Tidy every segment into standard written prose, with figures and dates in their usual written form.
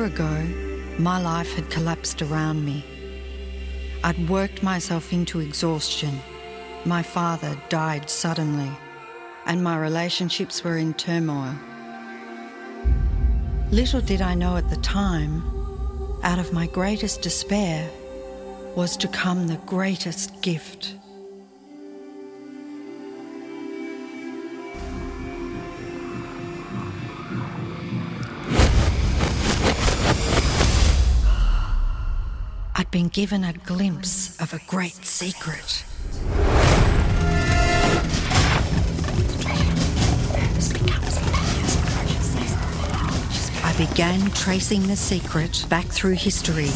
ago, my life had collapsed around me. I'd worked myself into exhaustion. My father died suddenly, and my relationships were in turmoil. Little did I know at the time, out of my greatest despair was to come the greatest gift. I'd been given a glimpse of a great secret. I began tracing the secret back through history.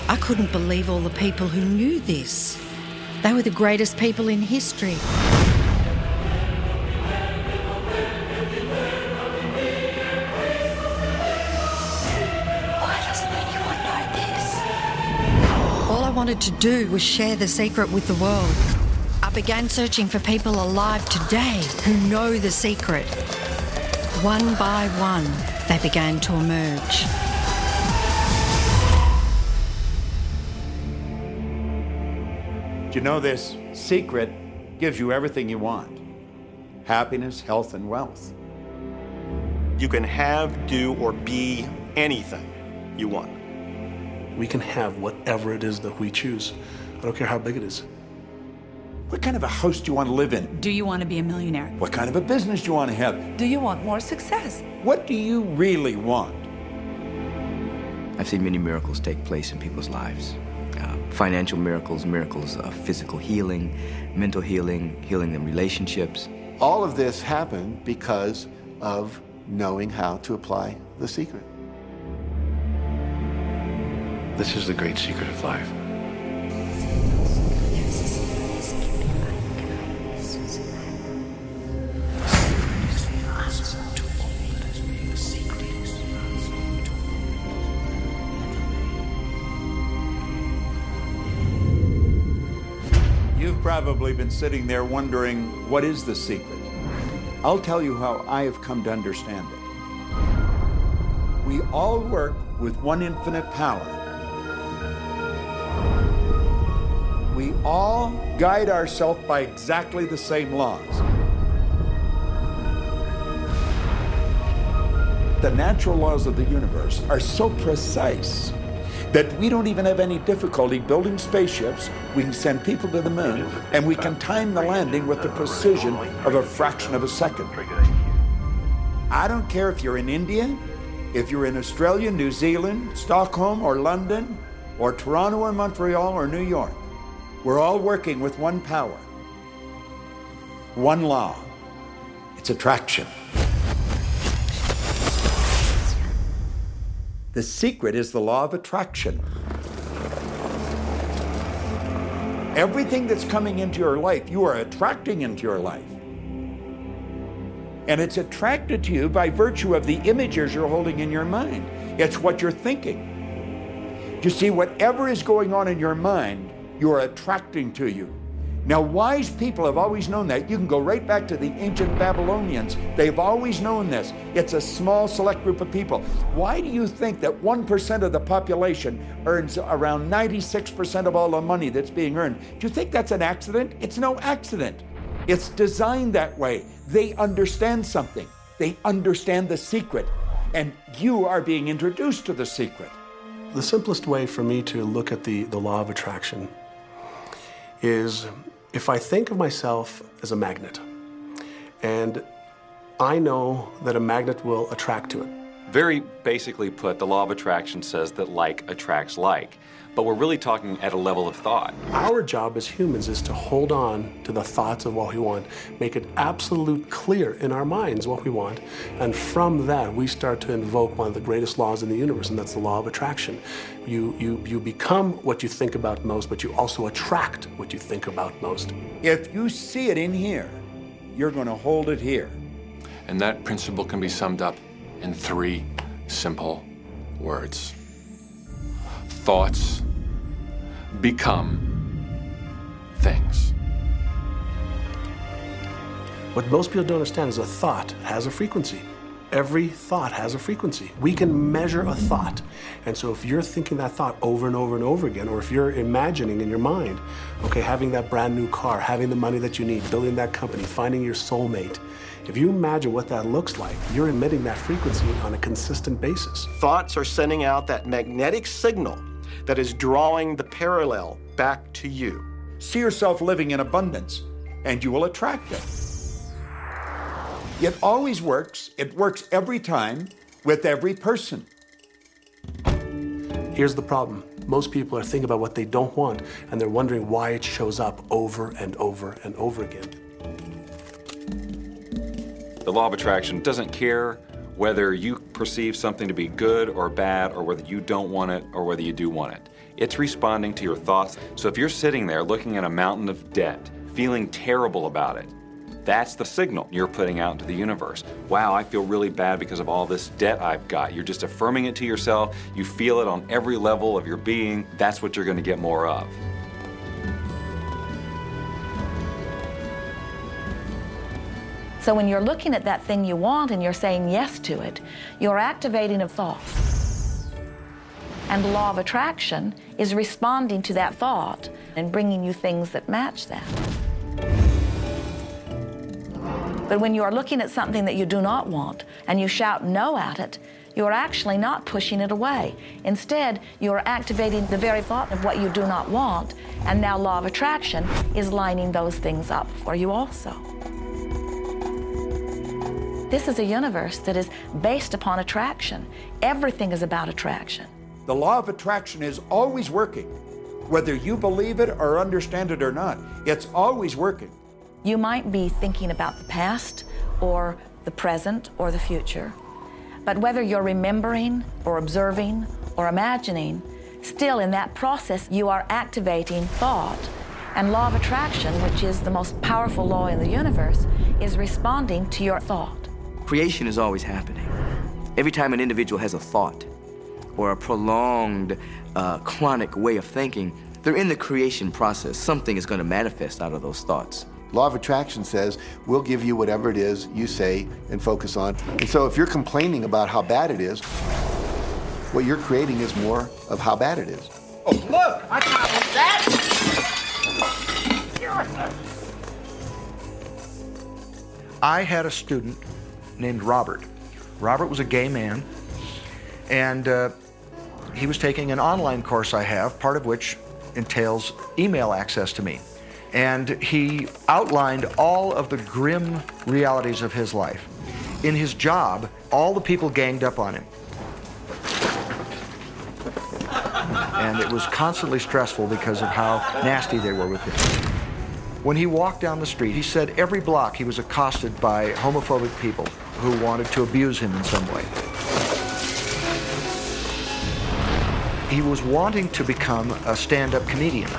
I couldn't believe all the people who knew this. They were the greatest people in history. Why doesn't anyone know this? All I wanted to do was share the secret with the world. I began searching for people alive today who know the secret. One by one, they began to emerge. You know, this secret gives you everything you want. Happiness, health, and wealth. You can have, do, or be anything you want. We can have whatever it is that we choose. I don't care how big it is. What kind of a house do you want to live in? Do you want to be a millionaire? What kind of a business do you want to have? Do you want more success? What do you really want? I've seen many miracles take place in people's lives. Financial miracles, miracles of physical healing, mental healing, healing in relationships. All of this happened because of knowing how to apply the secret. This is the great secret of life. You've probably been sitting there wondering, what is the secret? I'll tell you how I have come to understand it. We all work with one infinite power. We all guide ourselves by exactly the same laws. The natural laws of the universe are so precise that we don't even have any difficulty building spaceships. We can send people to the moon, and we can time the landing with the precision of a fraction of a second. I don't care if you're in India, if you're in Australia, New Zealand, Stockholm, or London, or Toronto, or Montreal, or New York. We're all working with one power, one law. It's attraction. The secret is the law of attraction. Everything that's coming into your life, you are attracting into your life. And it's attracted to you by virtue of the images you're holding in your mind. It's what you're thinking. You see, whatever is going on in your mind, you are attracting to you. Now, wise people have always known that. You can go right back to the ancient Babylonians. They've always known this. It's a small, select group of people. Why do you think that 1% of the population earns around 96% of all the money that's being earned? Do you think that's an accident? It's no accident. It's designed that way. They understand something. They understand the secret. And you are being introduced to the secret. The simplest way for me to look at the law of attraction is if I think of myself as a magnet, and I know that a magnet will attract to it. Very basically put, the law of attraction says that like attracts like, but we're really talking at a level of thought. Our job as humans is to hold on to the thoughts of what we want, make it absolute clear in our minds what we want, and from that we start to invoke one of the greatest laws in the universe, and that's the law of attraction. You become what you think about most, but you also attract what you think about most. If you see it in here, you're going to hold it here. And that principle can be summed up in 3 simple words. Thoughts become things. What most people don't understand is a thought has a frequency. Every thought has a frequency. We can measure a thought. And so if you're thinking that thought over and over and over again, or if you're imagining in your mind, okay, having that brand new car, having the money that you need, building that company, finding your soulmate, if you imagine what that looks like, you're emitting that frequency on a consistent basis. Thoughts are sending out that magnetic signal that is drawing the parallel back to you. See yourself living in abundance, and you will attract it. It always works. It works every time with every person. Here's the problem. Most people are thinking about what they don't want, and they're wondering why it shows up over and over and over again. The law of attraction doesn't care whether you perceive something to be good or bad, or whether you don't want it or whether you do want it. It's responding to your thoughts. So if you're sitting there looking at a mountain of debt, feeling terrible about it, that's the signal you're putting out into the universe. Wow, I feel really bad because of all this debt I've got. You're just affirming it to yourself. You feel it on every level of your being. That's what you're going to get more of. So when you're looking at that thing you want and you're saying yes to it, you're activating a thought. And the law of attraction is responding to that thought and bringing you things that match that. But when you are looking at something that you do not want and you shout no at it, you're actually not pushing it away. Instead, you're activating the very thought of what you do not want, and now law of attraction is lining those things up for you also. This is a universe that is based upon attraction. Everything is about attraction. The law of attraction is always working. Whether you believe it or understand it or not, it's always working. You might be thinking about the past or the present or the future, but whether you're remembering or observing or imagining, still in that process you are activating thought, and law of attraction, which is the most powerful law in the universe, is responding to your thought. Creation is always happening. Every time an individual has a thought or a prolonged, chronic way of thinking, they're in the creation process. Something is going to manifest out of those thoughts. Law of attraction says, we'll give you whatever it is you say and focus on. And so if you're complaining about how bad it is, what you're creating is more of how bad it is. Oh, look! I got that! I had a student named Robert. Robert was a gay man, and he was taking an online course I have, part of which entails email access to me. And he outlined all of the grim realities of his life. In his job, all the people ganged up on him. And it was constantly stressful because of how nasty they were with him. When he walked down the street, he said every block he was accosted by homophobic people who wanted to abuse him in some way. He was wanting to become a stand-up comedian.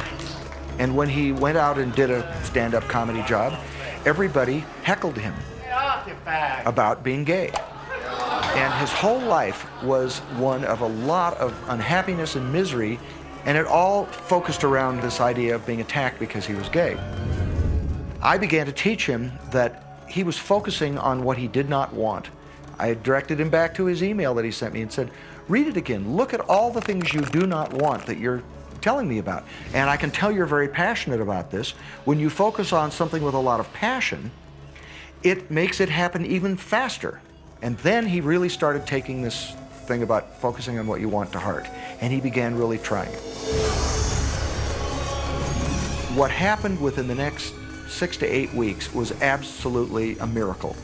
And when he went out and did a stand-up comedy job, everybody heckled him about being gay. And his whole life was one of a lot of unhappiness and misery, and it all focused around this idea of being attacked because he was gay. I began to teach him that he was focusing on what he did not want. I directed him back to his email that he sent me and said, read it again. Look at all the things you do not want that you're telling me about. And I can tell you're very passionate about this. When you focus on something with a lot of passion, it makes it happen even faster. And then he really started taking this thing about focusing on what you want to heart. And he began really trying it. What happened within the next 6 to 8 weeks was absolutely a miracle.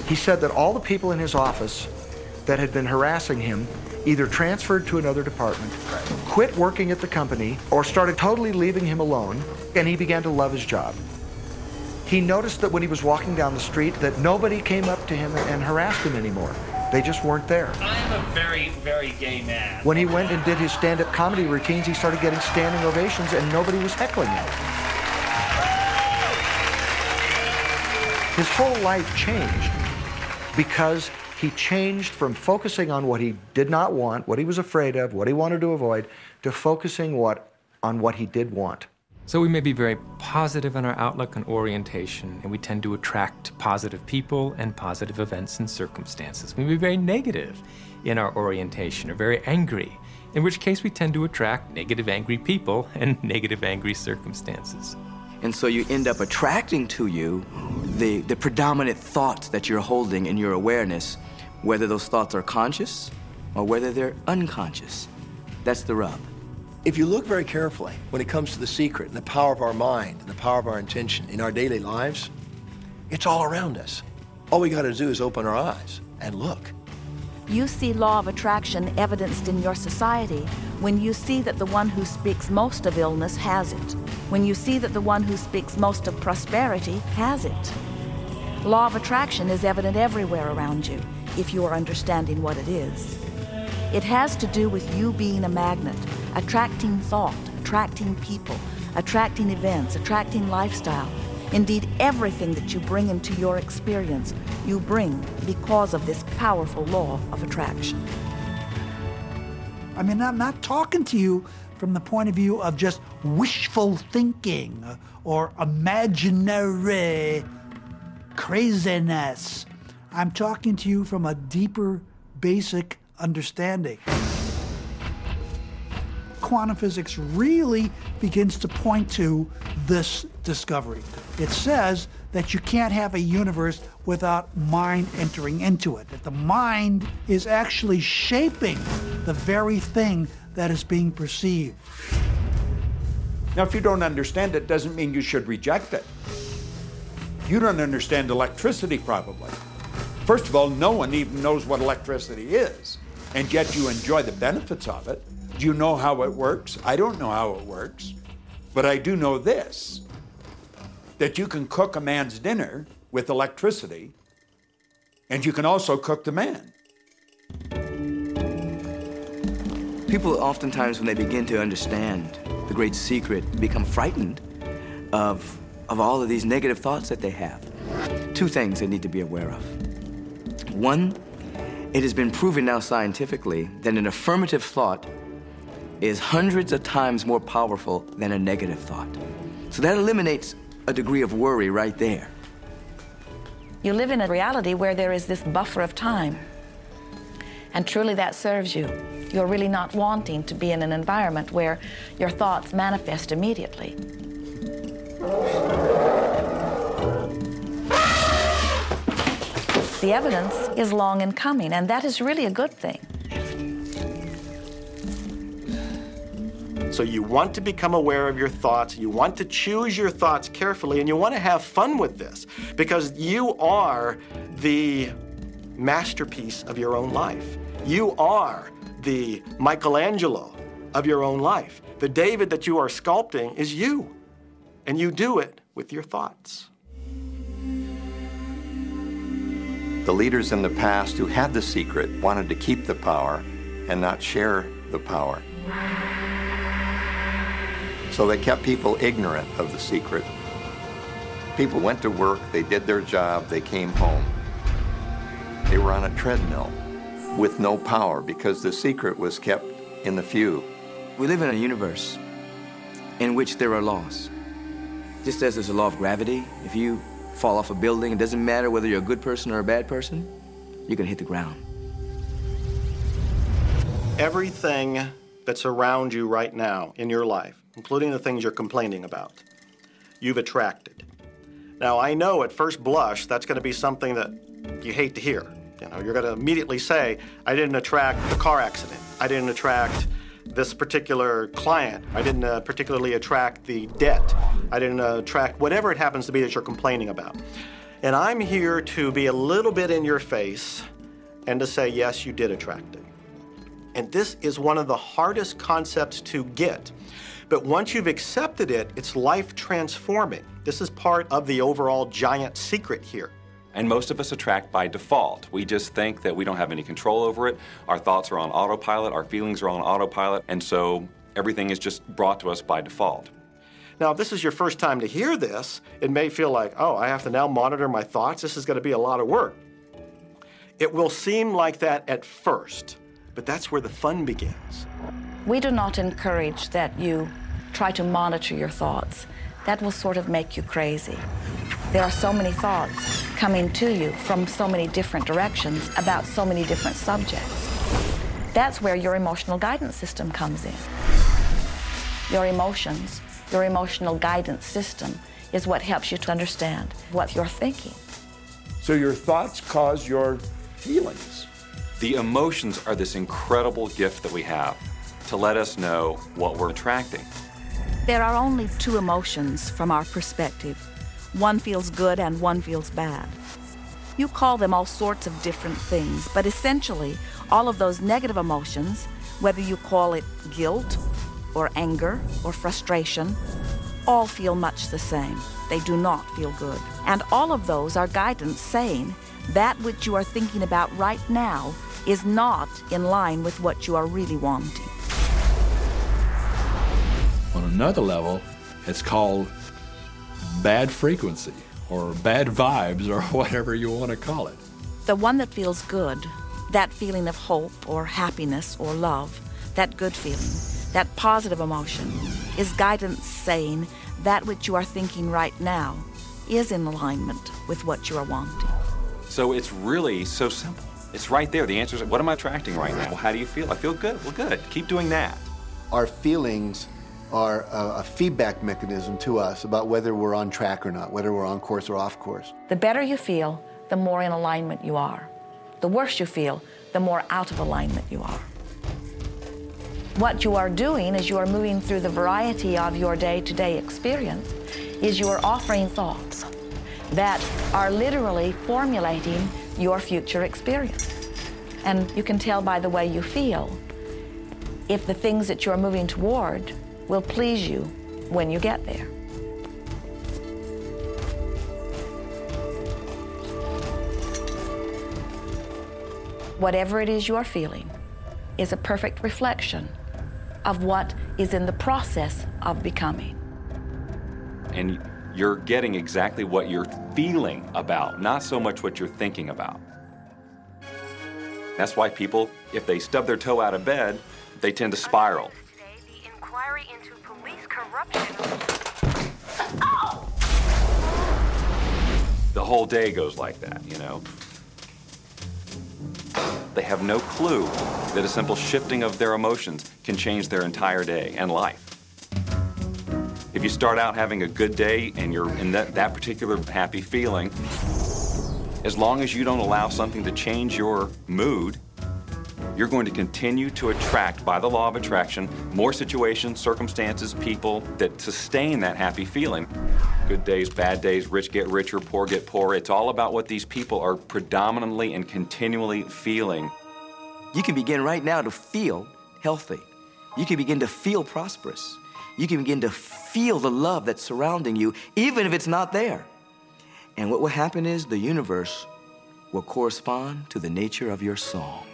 He said that all the people in his office that had been harassing him either transferred to another department, quit working at the company, or started totally leaving him alone, and he began to love his job. He noticed that when he was walking down the street that nobody came up to him and harassed him anymore. They just weren't there. I'm a very, very gay man. When he went and did his stand-up comedy routines, he started getting standing ovations and nobody was heckling him. His whole life changed because he changed from focusing on what he did not want, what he was afraid of, what he wanted to avoid, to focusing on what he did want. So we may be very positive in our outlook and orientation, and we tend to attract positive people and positive events and circumstances. We may be very negative in our orientation or very angry, in which case we tend to attract negative, angry people and negative, angry circumstances. And so you end up attracting to you the predominant thoughts that you're holding in your awareness, whether those thoughts are conscious or whether they're unconscious. That's the rub. If you look very carefully when it comes to the secret and the power of our mind and the power of our intention in our daily lives, it's all around us. All we got to do is open our eyes and look. You see law of attraction evidenced in your society when you see that the one who speaks most of illness has it, when you see that the one who speaks most of prosperity has it. Law of attraction is evident everywhere around you if you are understanding what it is. It has to do with you being a magnet, attracting thought, attracting people, attracting events, attracting lifestyle. Indeed, everything that you bring into your experience, you bring because of this powerful law of attraction. I mean, I'm not talking to you from the point of view of just wishful thinking or imaginary craziness. I'm talking to you from a deeper, basic understanding. Quantum physics really begins to point to this discovery. It says that you can't have a universe without mind entering into it, that the mind is actually shaping the very thing that is being perceived. Now, if you don't understand it, doesn't mean you should reject it. You don't understand electricity, probably. First of all, no one even knows what electricity is, and yet you enjoy the benefits of it. Do you know how it works? I don't know how it works, but I do know this, that you can cook a man's dinner with electricity, and you can also cook the man. People oftentimes, when they begin to understand the great secret, become frightened of all of these negative thoughts that they have. Two things they need to be aware of. One, it has been proven now scientifically that an affirmative thought is hundreds of times more powerful than a negative thought. So that eliminates a degree of worry right there. You live in a reality where there is this buffer of time, and truly that serves you. You're really not wanting to be in an environment where your thoughts manifest immediately. The evidence is long in coming, and that is really a good thing. So you want to become aware of your thoughts, you want to choose your thoughts carefully, and you want to have fun with this, because you are the masterpiece of your own life. You are the Michelangelo of your own life. The David that you are sculpting is you, and you do it with your thoughts. The leaders in the past who had the secret wanted to keep the power and not share the power. So they kept people ignorant of the secret. People went to work, they did their job, they came home. They were on a treadmill with no power because the secret was kept in the few. We live in a universe in which there are laws. Just as there's a law of gravity, if you fall off a building, it doesn't matter whether you're a good person or a bad person, you're gonna hit the ground. Everything that's around you right now in your life, including the things you're complaining about, you've attracted. Now, I know at first blush that's going to be something that you hate to hear. You know, you're going to immediately say, I didn't attract the car accident. I didn't attract this particular client. I didn't particularly attract the debt. I didn't attract whatever it happens to be that you're complaining about. And I'm here to be a little bit in your face and to say, yes, you did attract it. And this is one of the hardest concepts to get. But once you've accepted it, it's life transforming. This is part of the overall giant secret here. And most of us attract by default. We just think that we don't have any control over it. Our thoughts are on autopilot, our feelings are on autopilot, and so everything is just brought to us by default. Now, if this is your first time to hear this, it may feel like, oh, I have to now monitor my thoughts. This is going to be a lot of work. It will seem like that at first, but that's where the fun begins. We do not encourage that you try to monitor your thoughts. That will sort of make you crazy. There are so many thoughts coming to you from so many different directions about so many different subjects. That's where your emotional guidance system comes in. Your emotions, your emotional guidance system is what helps you to understand what you're thinking. So your thoughts cause your feelings. The emotions are this incredible gift that we have to let us know what we're attracting. There are only two emotions from our perspective. One feels good and one feels bad. You call them all sorts of different things, but essentially, all of those negative emotions, whether you call it guilt or anger or frustration, all feel much the same. They do not feel good. And all of those are guidance saying that which you are thinking about right now is not in line with what you are really wanting. On another level, it's called bad frequency or bad vibes or whatever you want to call it. The one that feels good, that feeling of hope or happiness or love, that good feeling, that positive emotion, is guidance saying that which you are thinking right now is in alignment with what you are wanting. So it's really so simple. It's right there. The answer is, what am I attracting right now? Well, how do you feel? I feel good. Well, good. Keep doing that. Our feelings are a feedback mechanism to us about whether we're on track or not, whether we're on course or off course. The better you feel, the more in alignment you are. The worse you feel, the more out of alignment you are. What you are doing as you are moving through the variety of your day-to-day experience is you are offering thoughts that are literally formulating your future experience. And you can tell by the way you feel if the things that you're moving toward will please you when you get there. Whatever it is you are feeling is a perfect reflection of what is in the process of becoming. And you're getting exactly what you're feeling about, not so much what you're thinking about. That's why people, if they stub their toe out of bed, they tend to spiral. The inquiry into police corruption. The whole day goes like that, you know. They have no clue that a simple shifting of their emotions can change their entire day and life. If you start out having a good day and you're in that particular happy feeling, as long as you don't allow something to change your mood, you're going to continue to attract, by the law of attraction, more situations, circumstances, people that sustain that happy feeling. Good days, bad days, rich get richer, poor get poorer. It's all about what these people are predominantly and continually feeling. You can begin right now to feel healthy. You can begin to feel prosperous. You can begin to feel the love that's surrounding you, even if it's not there. And what will happen is the universe will correspond to the nature of your song.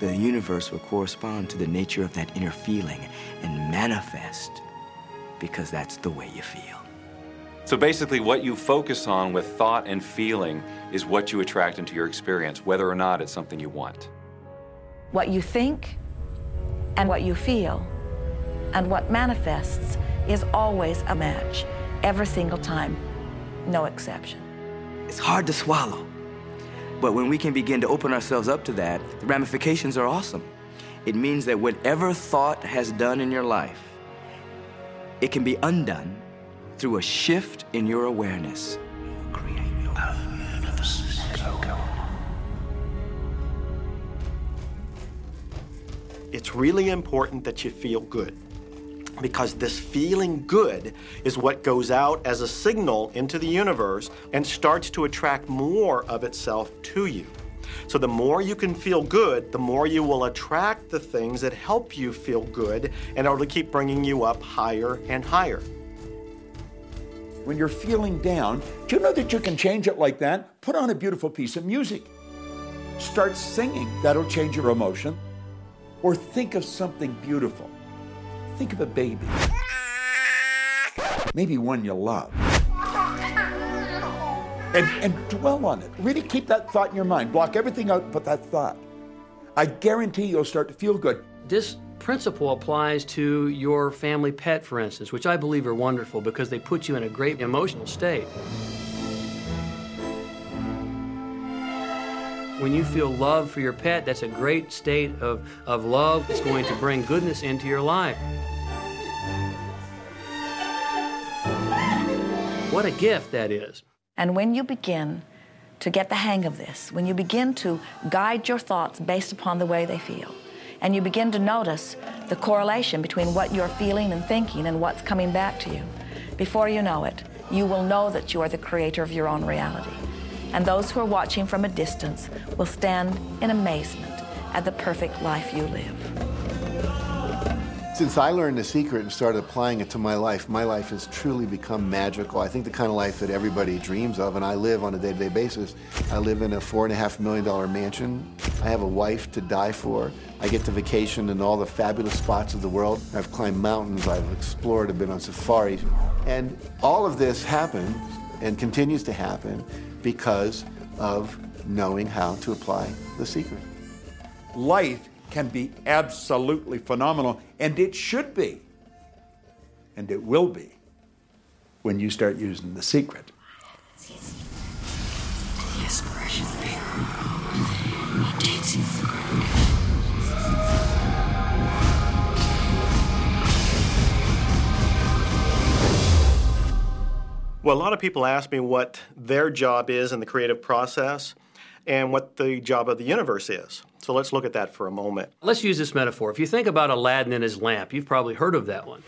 The universe will correspond to the nature of that inner feeling and manifest, because that's the way you feel. So basically what you focus on with thought and feeling is what you attract into your experience, whether or not it's something you want. What you think and what you feel and what manifests is always a match. every single time, no exception. It's hard to swallow. But when we can begin to open ourselves up to that, the ramifications are awesome. It means that whatever thought has done in your life, it can be undone through a shift in your awareness. It's really important that you feel good, because this feeling good is what goes out as a signal into the universe and starts to attract more of itself to you. So the more you can feel good, the more you will attract the things that help you feel good, and it'll keep bringing you up higher and higher. When you're feeling down, do you know that you can change it like that? Put on a beautiful piece of music. Start singing. That'll change your emotion. Or think of something beautiful. Think of a baby. Maybe one you love. And dwell on it. Really keep that thought in your mind. Block everything out but that thought. I guarantee you'll start to feel good. This principle applies to your family pet, for instance, which I believe are wonderful because they put you in a great emotional state. When you feel love for your pet, that's a great state of love. It's going to bring goodness into your life. What a gift that is. And when you begin to get the hang of this, when you begin to guide your thoughts based upon the way they feel, and you begin to notice the correlation between what you're feeling and thinking and what's coming back to you, before you know it, you will know that you are the creator of your own reality. And those who are watching from a distance will stand in amazement at the perfect life you live. Since I learned the secret and started applying it to my life has truly become magical. I think the kind of life that everybody dreams of, and I live on a day-to-day basis. I live in a $4.5 million mansion. I have a wife to die for. I get to vacation in all the fabulous spots of the world. I've climbed mountains, I've explored, I've been on safaris. And all of this happens and continues to happen because of knowing how to apply the secret. Life can be absolutely phenomenal, and it should be, and it will be, when you start using the secret. Well, a lot of people ask me what their job is in the creative process and what the job of the universe is. So let's look at that for a moment. Let's use this metaphor. If you think about Aladdin and his lamp, you've probably heard of that one.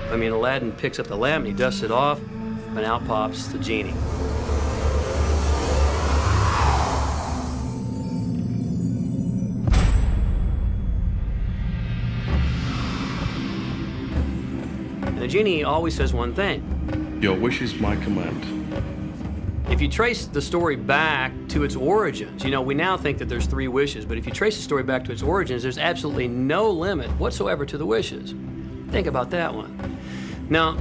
I mean, Aladdin picks up the lamp and he dusts it off, and out pops the genie. And the genie always says one thing. Your wish is my command. If you trace the story back to its origins, you know, we now think that there's 3 wishes, but if you trace the story back to its origins, there's absolutely no limit whatsoever to the wishes. Think about that one. Now,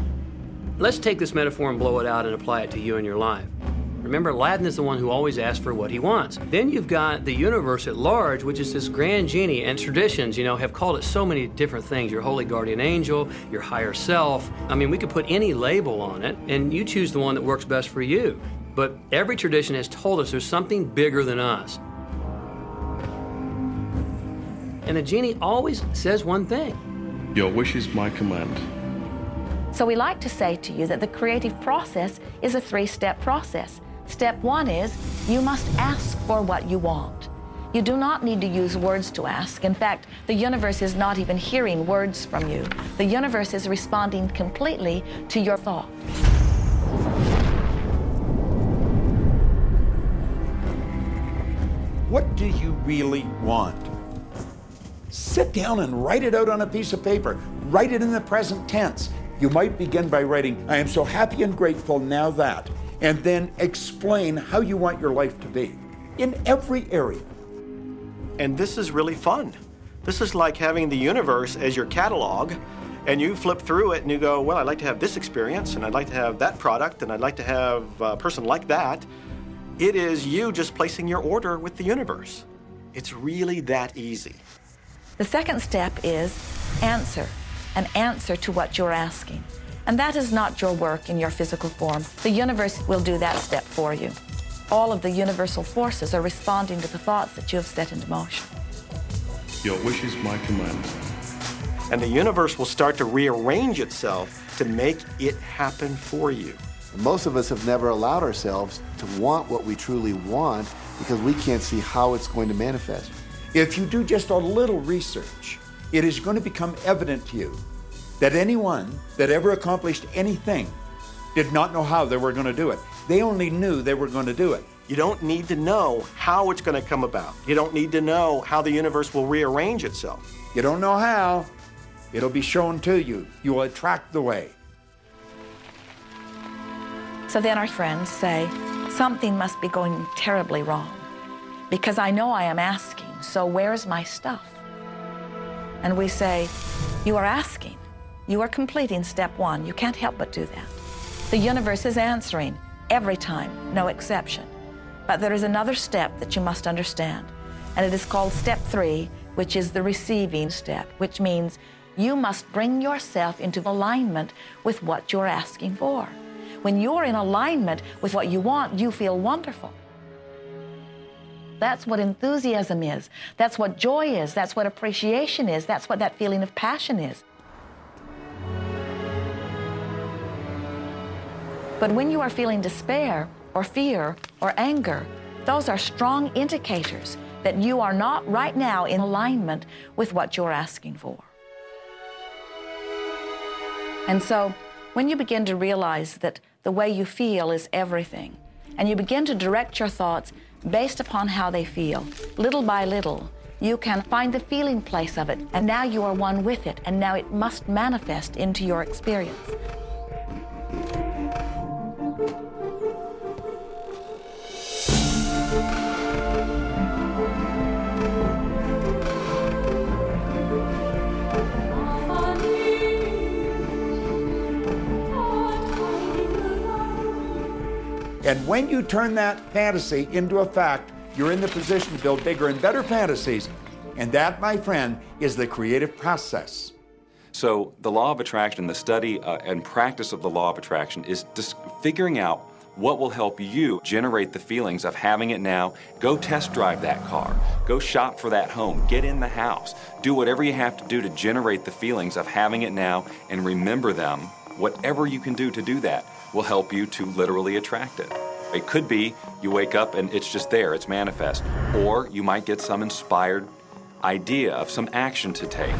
let's take this metaphor and blow it out and apply it to you in your life. Remember, Aladdin is the one who always asks for what he wants. Then you've got the universe at large, which is this grand genie, and traditions, you know, have called it so many different things. Your holy guardian angel, your higher self. I mean, we could put any label on it, and you choose the one that works best for you. But every tradition has told us there's something bigger than us. And the genie always says one thing. Your wish is my command. So we like to say to you that the creative process is a 3-step process. Step 1 is you must ask for what you want. You do not need to use words to ask. In fact, the universe is not even hearing words from you. The universe is responding completely to your thought. What do you really want? Sit down and write it out on a piece of paper. Write it in the present tense. You might begin by writing, I am so happy and grateful now that, and then explain how you want your life to be in every area. And this is really fun. This is like having the universe as your catalog, and you flip through it and you go, well, I'd like to have this experience, and I'd like to have that product, and I'd like to have a person like that. It is you just placing your order with the universe. It's really that easy. The second step is answer, an answer to what you're asking. And that is not your work in your physical form. The universe will do that step for you. All of the universal forces are responding to the thoughts that you have set into motion. Your wish is my command. And the universe will start to rearrange itself to make it happen for you. Most of us have never allowed ourselves to want what we truly want because we can't see how it's going to manifest. If you do just a little research, it is going to become evident to you that anyone that ever accomplished anything did not know how they were going to do it. They only knew they were going to do it. You don't need to know how it's going to come about. You don't need to know how the universe will rearrange itself. You don't know how. It'll be shown to you. You will attract the way. So then our friends say, something must be going terribly wrong because I know I am asking, so where's my stuff? And we say, you are asking. You are completing step one. You can't help but do that. The universe is answering every time, no exception. But there is another step that you must understand, and it is called step 3, which is the receiving step, which means you must bring yourself into alignment with what you're asking for. When you're in alignment with what you want, you feel wonderful. That's what enthusiasm is. That's what joy is. That's what appreciation is. That's what that feeling of passion is. But when you are feeling despair or fear or anger, those are strong indicators that you are not right now in alignment with what you're asking for. And so when you begin to realize that the way you feel is everything, and you begin to direct your thoughts based upon how they feel, little by little, you can find the feeling place of it, and now you are one with it, and now it must manifest into your experience. And when you turn that fantasy into a fact, you're in the position to build bigger and better fantasies. And that, my friend, is the creative process. So the law of attraction, the study and practice of the law of attraction is just figuring out what will help you generate the feelings of having it now. Go test drive that car. Go shop for that home. Get in the house. Do whatever you have to do to generate the feelings of having it now and remember them. Whatever you can do to do that will help you to literally attract it. It could be you wake up and it's just there, it's manifest. Or you might get some inspired idea of some action to take.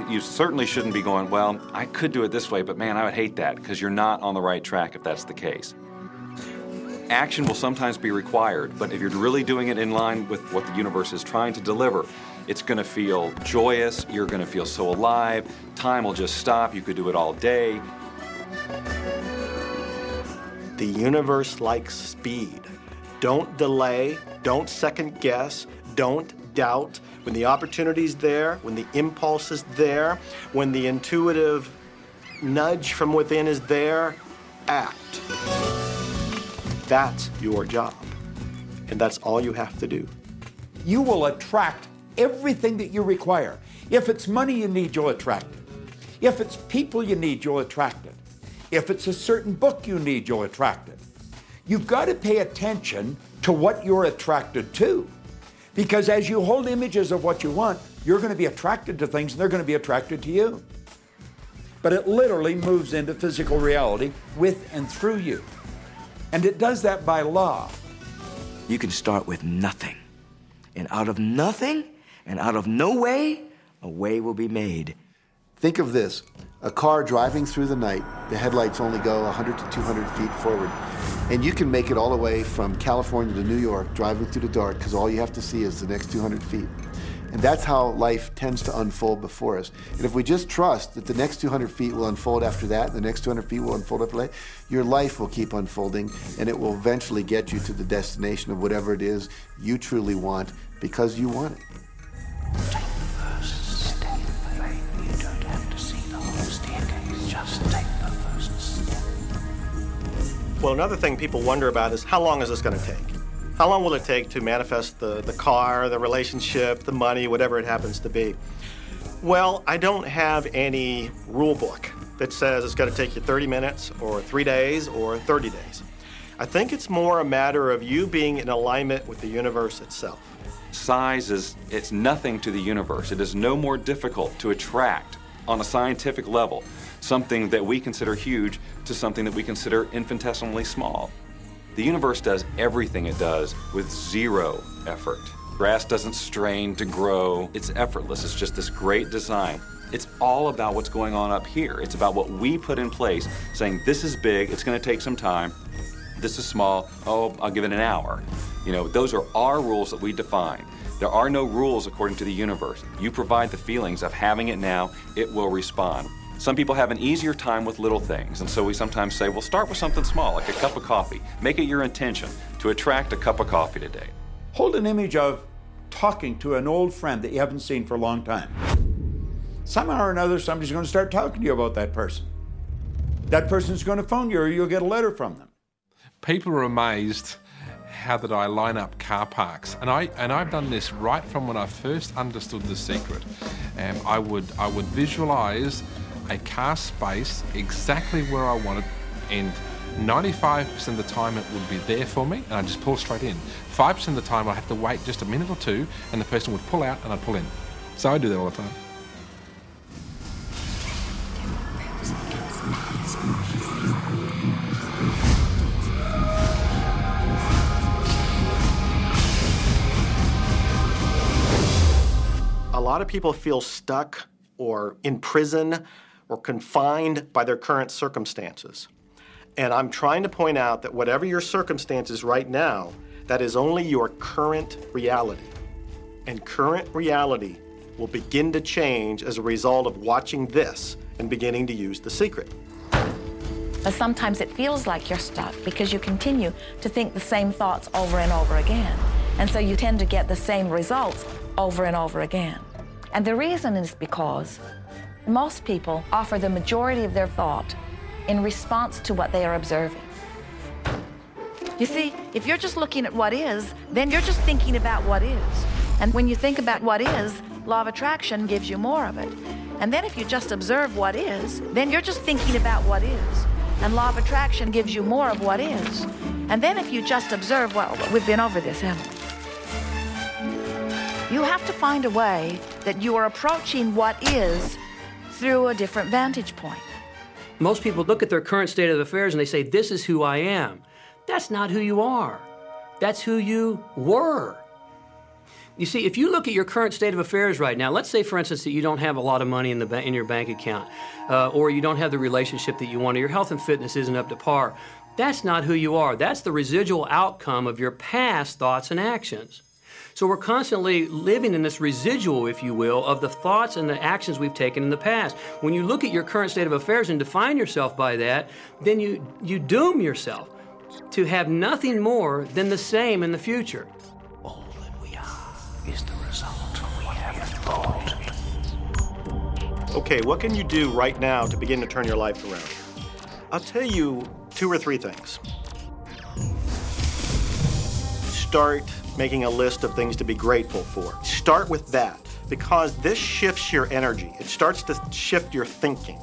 You certainly shouldn't be going, well, I could do it this way, but man, I would hate that, because you're not on the right track if that's the case. Action will sometimes be required, but if you're really doing it in line with what the universe is trying to deliver, it's going to feel joyous, you're going to feel so alive, time will just stop, you could do it all day. The universe likes speed. Don't delay, don't second guess, don't doubt. When the opportunity's there, when the impulse is there, when the intuitive nudge from within is there, act. That's your job. And that's all you have to do. You will attract everything that you require. If it's money you need, you'll attract it. If it's people you need, you'll attract it. If it's a certain book you need, you'll attract it. You've got to pay attention to what you're attracted to. Because as you hold images of what you want, you're going to be attracted to things and they're going to be attracted to you. But it literally moves into physical reality with and through you. And it does that by law. You can start with nothing. And out of nothing and out of no way, a way will be made. Think of this, a car driving through the night, the headlights only go 100 to 200 feet forward. And you can make it all the way from California to New York, driving through the dark, because all you have to see is the next 200 feet. And that's how life tends to unfold before us. And if we just trust that the next 200 feet will unfold after that, the next 200 feet will unfold after that, your life will keep unfolding, and it will eventually get you to the destination of whatever it is you truly want, because you want it. Take the first step. You don't have to see the whole staircase. Just take the first step. Well, another thing people wonder about is how long is this going to take? How long will it take to manifest the car, the relationship, the money, whatever it happens to be? Well, I don't have any rule book that says it's going to take you 30 minutes or 3 days or 30 days. I think it's more a matter of you being in alignment with the universe itself. Size it's nothing to the universe. It is no more difficult to attract on a scientific level something that we consider huge to something that we consider infinitesimally small. The universe does everything it does with zero effort. Grass doesn't strain to grow. It's effortless. It's just this great design. It's all about what's going on up here. It's about what we put in place, saying this is big, it's going to take some time. This is small, oh, I'll give it an hour. You know, those are our rules that we define. There are no rules according to the universe. You provide the feelings of having it now, it will respond. Some people have an easier time with little things, and so we sometimes say, well, start with something small, like a cup of coffee. Make it your intention to attract a cup of coffee today. Hold an image of talking to an old friend that you haven't seen for a long time. Somehow or another, somebody's going to start talking to you about that person. That person's going to phone you, or you'll get a letter from them. People are amazed how that I line up car parks, and I've done this right from when I first understood The Secret. I would visualize a car space exactly where I want it, and 95% of the time it would be there for me, and I'd just pull straight in. 5% of the time I'd have to wait just a minute or two, and the person would pull out and I'd pull in. So I do that all the time. A lot of people feel stuck or in prison or confined by their current circumstances. And I'm trying to point out that whatever your circumstances right now, that is only your current reality. And current reality will begin to change as a result of watching this and beginning to use The Secret. But sometimes it feels like you're stuck because you continue to think the same thoughts over and over again. And so you tend to get the same results over and over again. And the reason is because most people offer the majority of their thought in response to what they are observing. You see, if you're just looking at what is, then you're just thinking about what is. And when you think about what is, law of attraction gives you more of it. And then if you just observe what is, then you're just thinking about what is. And law of attraction gives you more of what is. And then if you just observe what, we've been over this, haven't we? You have to find a way that you are approaching what is through a different vantage point. Most people look at their current state of affairs and they say, this is who I am. That's not who you are. That's who you were. You see, if you look at your current state of affairs right now, let's say, for instance, that you don't have a lot of money in your bank account, or you don't have the relationship that you want, or your health and fitness isn't up to par. That's not who you are. That's the residual outcome of your past thoughts and actions. So we're constantly living in this residual, if you will, of the thoughts and the actions we've taken in the past. When you look at your current state of affairs and define yourself by that, then you doom yourself to have nothing more than the same in the future. All that we are is the result we have thought. Okay, what can you do right now to begin to turn your life around? I'll tell you 2 or 3 things. Start making a list of things to be grateful for. Start with that, because this shifts your energy. It starts to shift your thinking.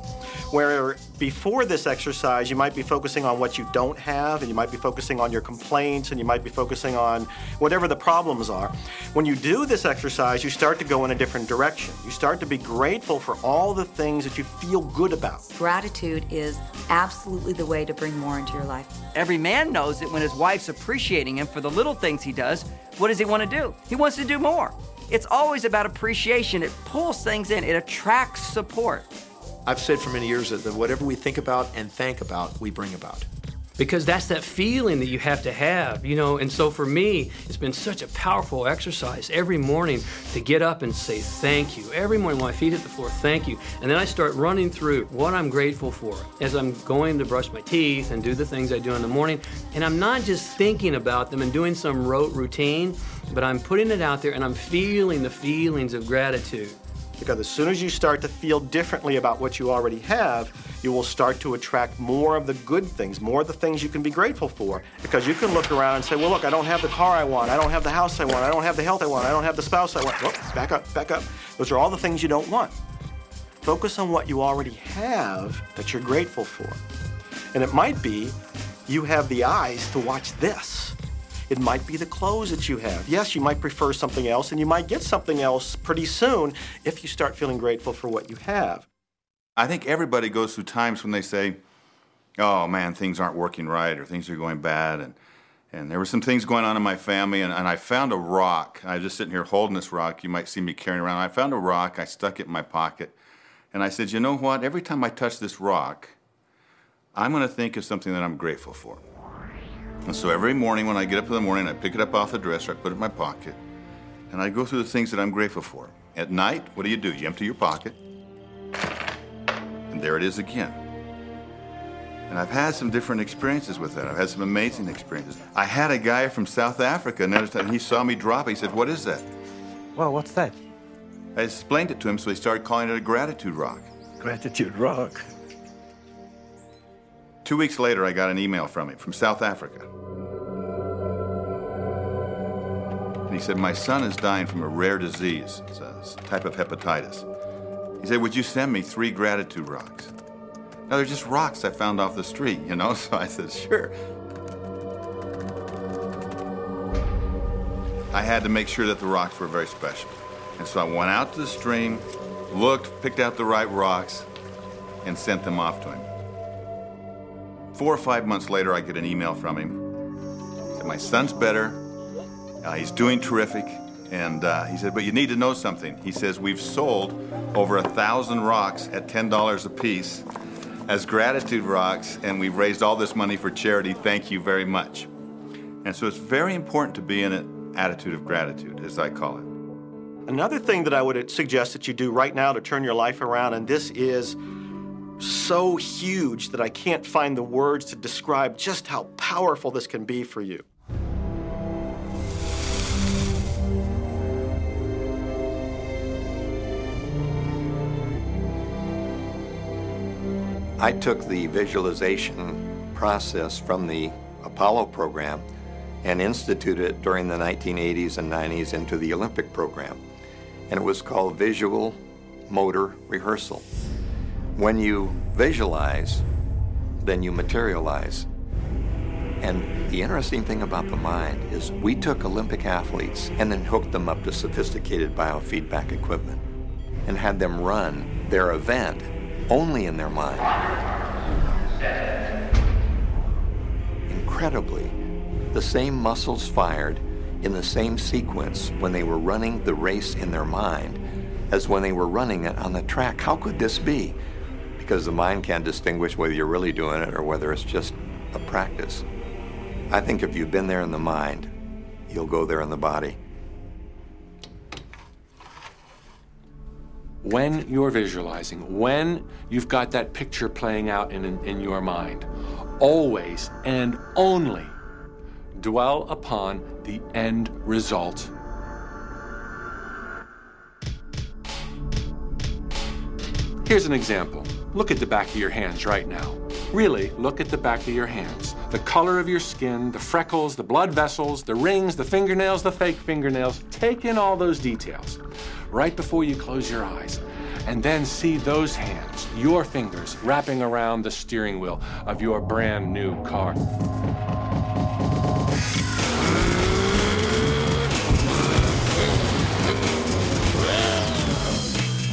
Where before this exercise, you might be focusing on what you don't have, and you might be focusing on your complaints, and you might be focusing on whatever the problems are. When you do this exercise, you start to go in a different direction. You start to be grateful for all the things that you feel good about. Gratitude is absolutely the way to bring more into your life. Every man knows that when his wife's appreciating him for the little things he does, what does he want to do? He wants to do more. It's always about appreciation. It pulls things in. It attracts support. I've said for many years that whatever we think about and thank about, we bring about. Because that's that feeling that you have to have, you know. And so for me, it's been such a powerful exercise every morning to get up and say thank you. Every morning when my feet hit the floor, thank you. And then I start running through what I'm grateful for as I'm going to brush my teeth and do the things I do in the morning. And I'm not just thinking about them and doing some rote routine, but I'm putting it out there and I'm feeling the feelings of gratitude. Because as soon as you start to feel differently about what you already have, you will start to attract more of the good things, more of the things you can be grateful for. Because you can look around and say, well, look, I don't have the car I want, I don't have the house I want, I don't have the health I want, I don't have the spouse I want. Whoop, back up, back up. Those are all the things you don't want. Focus on what you already have that you're grateful for. And it might be you have the eyes to watch this. It might be the clothes that you have. Yes, you might prefer something else, and you might get something else pretty soon if you start feeling grateful for what you have. I think everybody goes through times when they say, oh man, things aren't working right, or things are going bad, and there were some things going on in my family, and I found a rock. I was just sitting here holding this rock. You might see me carrying around. I found a rock. I stuck it in my pocket, and I said, you know what? Every time I touch this rock, I'm going to think of something that I'm grateful for. And so every morning when I get up in the morning, I pick it up off the dresser, I put it in my pocket, and I go through the things that I'm grateful for. At night, what do? You empty your pocket, and there it is again. And I've had some different experiences with that. I've had some amazing experiences. I had a guy from South Africa, and he saw me drop it. He said, what is that? Well, what's that? I explained it to him, so he started calling it a gratitude rock. Gratitude rock. 2 weeks later, I got an email from him from South Africa. And he said, my son is dying from a rare disease. It's a type of hepatitis. He said, would you send me 3 gratitude rocks? Now, they're just rocks I found off the street, you know? So I said, sure. I had to make sure that the rocks were very special. And so I went out to the stream, looked, picked out the right rocks, and sent them off to him. 4 or 5 months later, I get an email from him. He said, my son's better. He's doing terrific. And he said, but you need to know something. He says, we've sold over 1,000 rocks at $10 a piece as gratitude rocks, and we've raised all this money for charity. Thank you very much. And so it's very important to be in an attitude of gratitude, as I call it. Another thing that I would suggest that you do right now to turn your life around, and this is so huge that I can't find the words to describe just how powerful this can be for you. I took the visualization process from the Apollo program and instituted it during the 1980s and 90s into the Olympic program. And it was called Visual Motor Rehearsal. When you visualize, then you materialize. And the interesting thing about the mind is we took Olympic athletes and then hooked them up to sophisticated biofeedback equipment and had them run their event only in their mind. Incredibly, the same muscles fired in the same sequence when they were running the race in their mind as when they were running it on the track. How could this be? Because the mind can't distinguish whether you're really doing it or whether it's just a practice. I think if you've been there in the mind, you'll go there in the body. When you're visualizing, when you've got that picture playing out in your mind, always and only dwell upon the end result. Here's an example. Look at the back of your hands right now. Really, look at the back of your hands. The color of your skin, the freckles, the blood vessels, the rings, the fingernails, the fake fingernails. Take in all those details right before you close your eyes. And then see those hands, your fingers, wrapping around the steering wheel of your brand new car.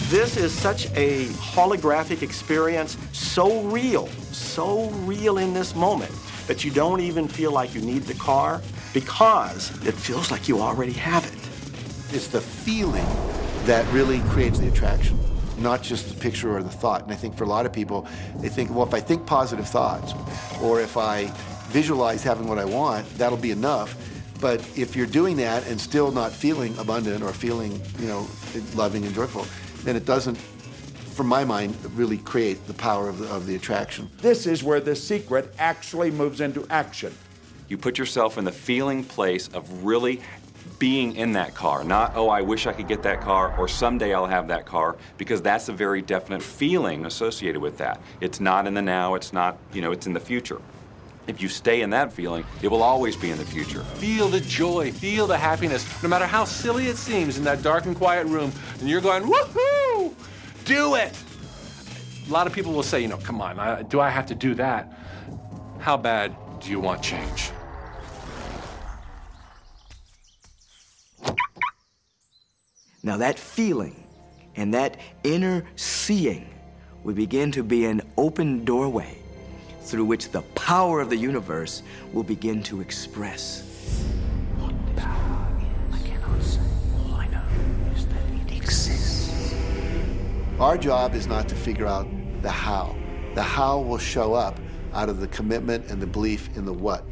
This is such a holographic experience, so real in this moment, that you don't even feel like you need the car because it feels like you already have it. It's the feeling that really creates the attraction, not just the picture or the thought. And I think for a lot of people, they think, well, if I think positive thoughts, or if I visualize having what I want, that'll be enough. But if you're doing that and still not feeling abundant or feeling, loving and joyful, then it doesn't, from my mind, really create the power of the attraction. This is where the secret actually moves into action. You put yourself in the feeling place of really being in that car, not, oh, I wish I could get that car, or someday I'll have that car, because that's a very definite feeling associated with that. It's not in the now, it's not, it's in the future. If you stay in that feeling, it will always be in the future. Feel the joy, feel the happiness, no matter how silly it seems in that dark and quiet room, and you're going, woohoo, do it. A lot of people will say, come on, do I have to do that? How bad do you want change? Now that feeling and that inner seeing will begin to be an open doorway through which the power of the universe will begin to express. What power I cannot say. All I know is that it exists. Our job is not to figure out the how. The how will show up out of the commitment and the belief in the what.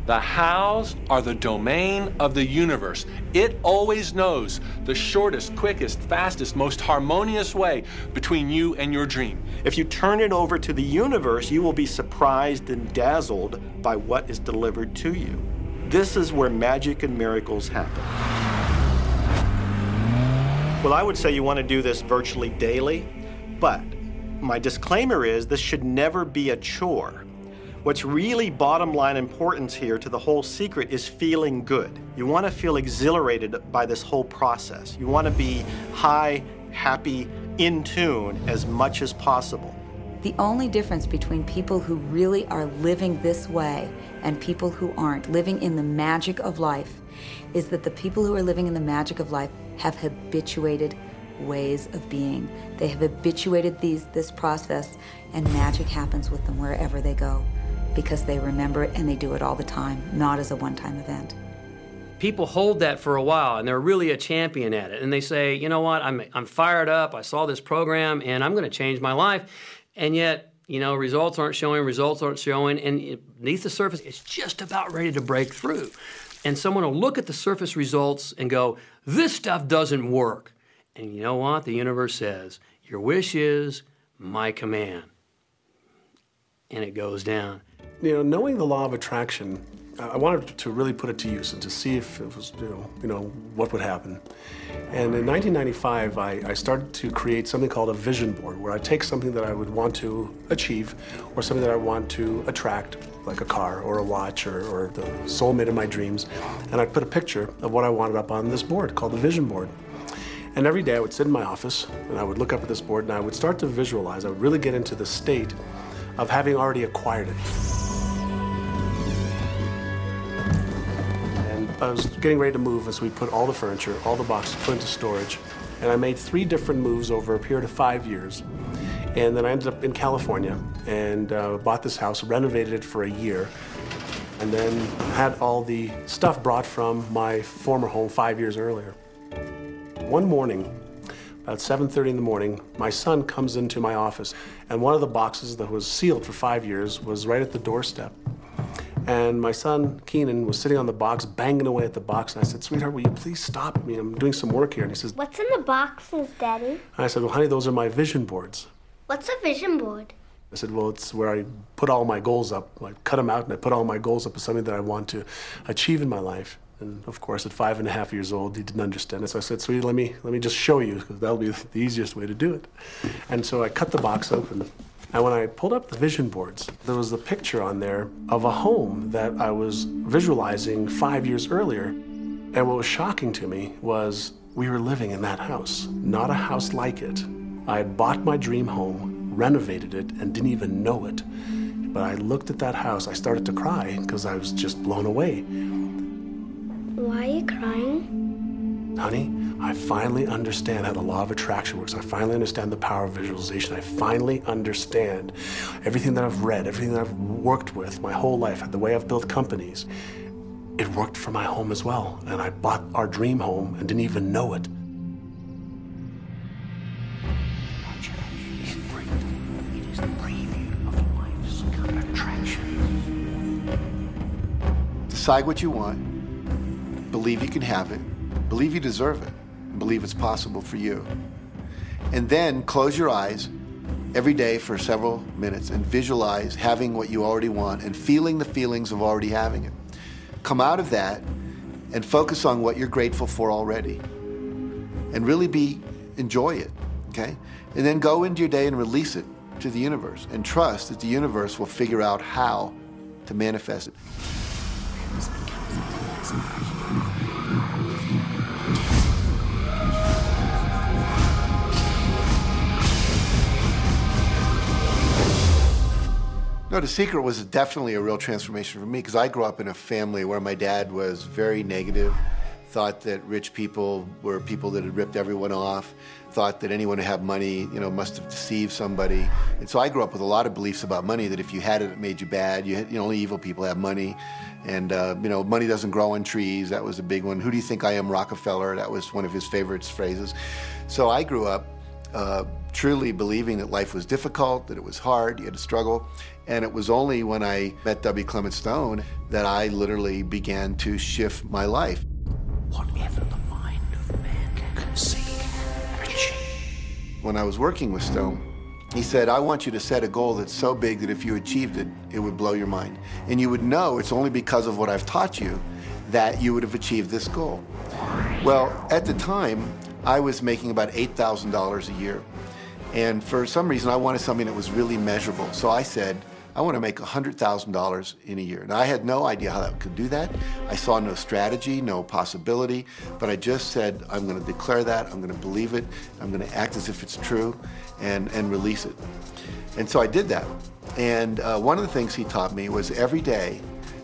The hows are the domain of the universe. It always knows the shortest, quickest, fastest, most harmonious way between you and your dream. If you turn it over to the universe, you will be surprised and dazzled by what is delivered to you. This is where magic and miracles happen. Well, I would say you want to do this virtually daily, but my disclaimer is this should never be a chore. What's really bottom line importance here to the whole secret is feeling good. You want to feel exhilarated by this whole process. You want to be high, happy, in tune as much as possible. The only difference between people who really are living this way and people who aren't, living in the magic of life, is that the people who are living in the magic of life have habituated ways of being. They have habituated this process, and magic happens with them wherever they go, because they remember it and they do it all the time, not as a one-time event. People hold that for a while, and they're really a champion at it. And they say, you know what, I'm fired up, I saw this program, and I'm going to change my life. And yet, results aren't showing, and beneath the surface, it's just about ready to break through. And someone will look at the surface results and go, this stuff doesn't work. And you know what? The universe says, your wish is my command. And it goes down. Knowing the law of attraction, I wanted to really put it to use and to see if it was, what would happen. And in 1995, I started to create something called a vision board, where I take something that I would want to achieve, or something that I want to attract, like a car or a watch or the soulmate of my dreams, and I'd put a picture of what I wanted up on this board called the vision board. And every day I would sit in my office and I would look up at this board and I would start to visualize. I would really get into the state of having already acquired it. And I was getting ready to move as we put all the furniture, all the boxes put into storage. And I made 3 different moves over a period of 5 years. And then I ended up in California and bought this house, renovated it for a year, and then had all the stuff brought from my former home 5 years earlier. One morning, about 7:30 in the morning, my son comes into my office, and one of the boxes that was sealed for 5 years was right at the doorstep. And my son, Keenan, was sitting on the box, banging away at the box, and I said, sweetheart, will you please stop me? I'm doing some work here. And he says, what's in the boxes, Daddy? And I said, well, honey, those are my vision boards. What's a vision board? I said, well, it's where I put all my goals up. I cut them out and I put all my goals up as something that I want to achieve in my life. And of course, at 5.5 years old, he didn't understand it. So I said, sweetie, let me just show you, because that'll be the easiest way to do it. And so I cut the box open. And when I pulled up the vision boards, there was a picture on there of a home that I was visualizing 5 years earlier. And what was shocking to me was we were living in that house, not a house like it. I had bought my dream home, renovated it, and didn't even know it. But I looked at that house, I started to cry because I was just blown away. Why are you crying? Honey, I finally understand how the law of attraction works. I finally understand the power of visualization. I finally understand everything that I've read, everything that I've worked with my whole life, the way I've built companies. It worked for my home as well. And I bought our dream home and didn't even know it. It is the preview of life's attraction. Decide what you want. Believe you can have it. Believe you deserve it. And believe it's possible for you. And then close your eyes every day for several minutes and visualize having what you already want and feeling the feelings of already having it. Come out of that and focus on what you're grateful for already. And really enjoy it, okay? And then go into your day and release it to the universe and trust that the universe will figure out how to manifest it. No, The Secret was definitely a real transformation for me because I grew up in a family where my dad was very negative, thought that rich people were people that had ripped everyone off, thought that anyone who had money, must have deceived somebody. And so I grew up with a lot of beliefs about money, that if you had it, it made you bad. Only evil people have money. And, money doesn't grow on trees. That was a big one. Who do you think I am, Rockefeller? That was one of his favorite phrases. So I grew up truly believing that life was difficult, that it was hard, you had to struggle. And it was only when I met W. Clement Stone that I literally began to shift my life. Whatever the mind of man can see, achieve. When I was working with Stone, he said, I want you to set a goal that's so big that if you achieved it, it would blow your mind. And you would know it's only because of what I've taught you that you would have achieved this goal. Well, at the time, I was making about $8,000 a year. And for some reason, I wanted something that was really measurable. So I said, I want to make $100,000 in a year. And I had no idea how that could do that. I saw no strategy, no possibility, but I just said, I'm going to declare that, I'm going to believe it, I'm going to act as if it's true, and release it. And so I did that. And one of the things he taught me was every day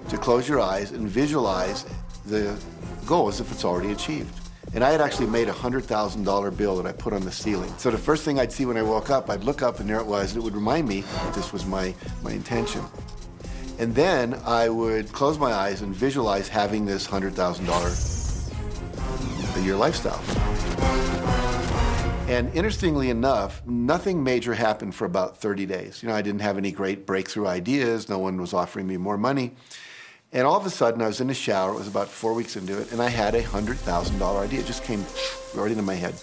to close your eyes and visualize the goal as if it's already achieved. And I had actually made a $100,000 bill that I put on the ceiling. So the first thing I'd see when I woke up, I'd look up and there it was. It would remind me that this was my intention. And then I would close my eyes and visualize having this $100,000 a year lifestyle. And interestingly enough, nothing major happened for about 30 days. I didn't have any great breakthrough ideas. No one was offering me more money. And all of a sudden, I was in the shower, it was about 4 weeks into it, and I had a $100,000 idea. It just came right into my head.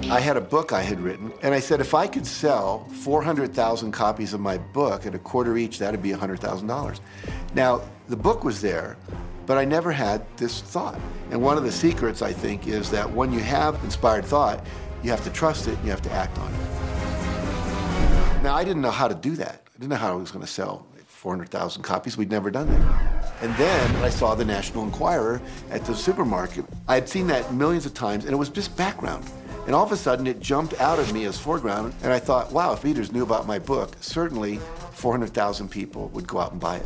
I had a book I had written, and I said, if I could sell 400,000 copies of my book at a quarter each, that'd be $100,000. Now, the book was there, but I never had this thought. And one of the secrets, I think, is that when you have inspired thought, you have to trust it and you have to act on it. Now, I didn't know how to do that. I didn't know how I was going to sell 400,000 copies. We'd never done that. And then I saw the National Enquirer at the supermarket. I had seen that millions of times, and it was just background. And all of a sudden, it jumped out of me as foreground, and I thought, wow, if readers knew about my book, certainly 400,000 people would go out and buy it.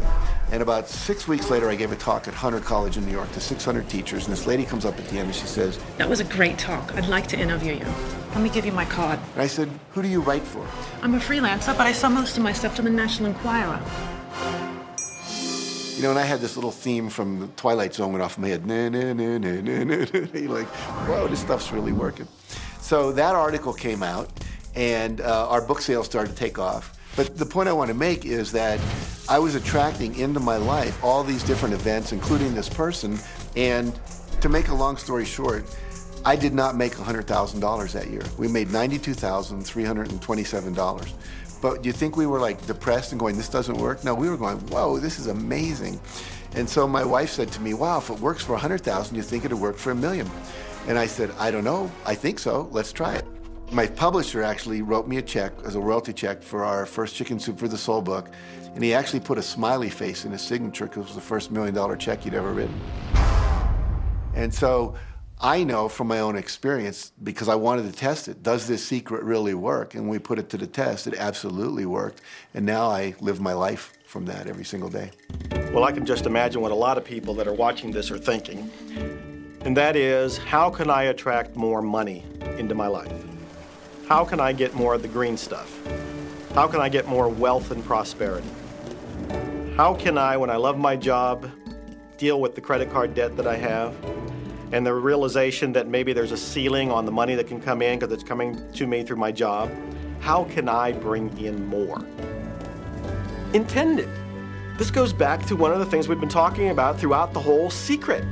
And about 6 weeks later, I gave a talk at Hunter College in New York to 600 teachers, and this lady comes up at the end and she says, that was a great talk. I'd like to interview you. Let me give you my card. And I said, who do you write for? I'm a freelancer, but I sell most of my stuff to the National Enquirer. And I had this little theme from the Twilight Zone went off in my head. You're like, whoa, this stuff's really working. So that article came out, and our book sales started to take off. But the point I want to make is that I was attracting into my life all these different events, including this person. And to make a long story short, I did not make $100,000 that year. We made $92,327. But do you think we were like depressed and going, this doesn't work? No, we were going, whoa, this is amazing. And so my wife said to me, wow, if it works for 100,000, you think it'd work for $1 million? And I said, I don't know, I think so, let's try it. My publisher actually wrote me a check as a royalty check for our first Chicken Soup for the Soul book. And he actually put a smiley face in his signature because it was the first $1 million check he'd ever written. And so I know from my own experience, because I wanted to test it, does this secret really work? And when we put it to the test, it absolutely worked. And now I live my life from that every single day. Well, I can just imagine what a lot of people that are watching this are thinking. And that is, how can I attract more money into my life? How can I get more of the green stuff? How can I get more wealth and prosperity? How can I, when I love my job, deal with the credit card debt that I have? And the realization that maybe there's a ceiling on the money that can come in because it's coming to me through my job. How can I bring in more? Intended. This goes back to one of the things we've been talking about throughout the whole secret.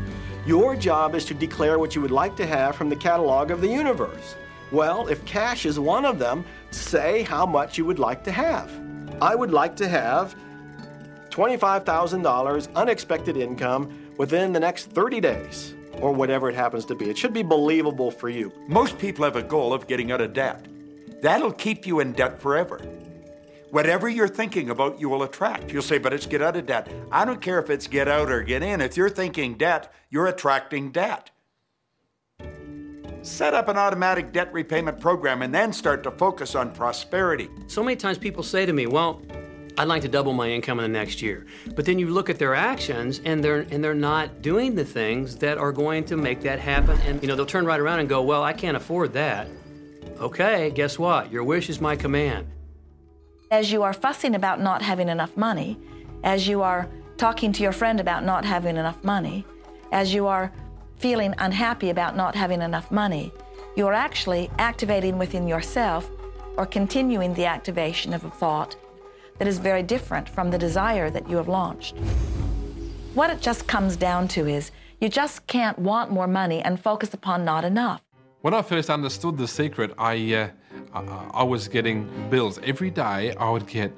Your job is to declare what you would like to have from the catalog of the universe. Well, if cash is one of them, say how much you would like to have. I would like to have $25,000 unexpected income within the next 30 days. or whatever it happens to be. It should be believable for you. Most people have a goal of getting out of debt. That'll keep you in debt forever. Whatever you're thinking about, you will attract. You'll say, but it's get out of debt. I don't care if it's get out or get in. If you're thinking debt, you're attracting debt. Set up an automatic debt repayment program and then start to focus on prosperity. So many times people say to me, well, I'd like to double my income in the next year. But then you look at their actions and they're not doing the things that are going to make that happen. And they'll turn right around and go, well, I can't afford that. Okay, guess what? Your wish is my command. As you are fussing about not having enough money, as you are talking to your friend about not having enough money, as you are feeling unhappy about not having enough money, you are actually activating within yourself or continuing the activation of a thought that is very different from the desire that you have launched. What it just comes down to is you just can't want more money and focus upon not enough. When I first understood The Secret, I was getting bills. Every day I'd get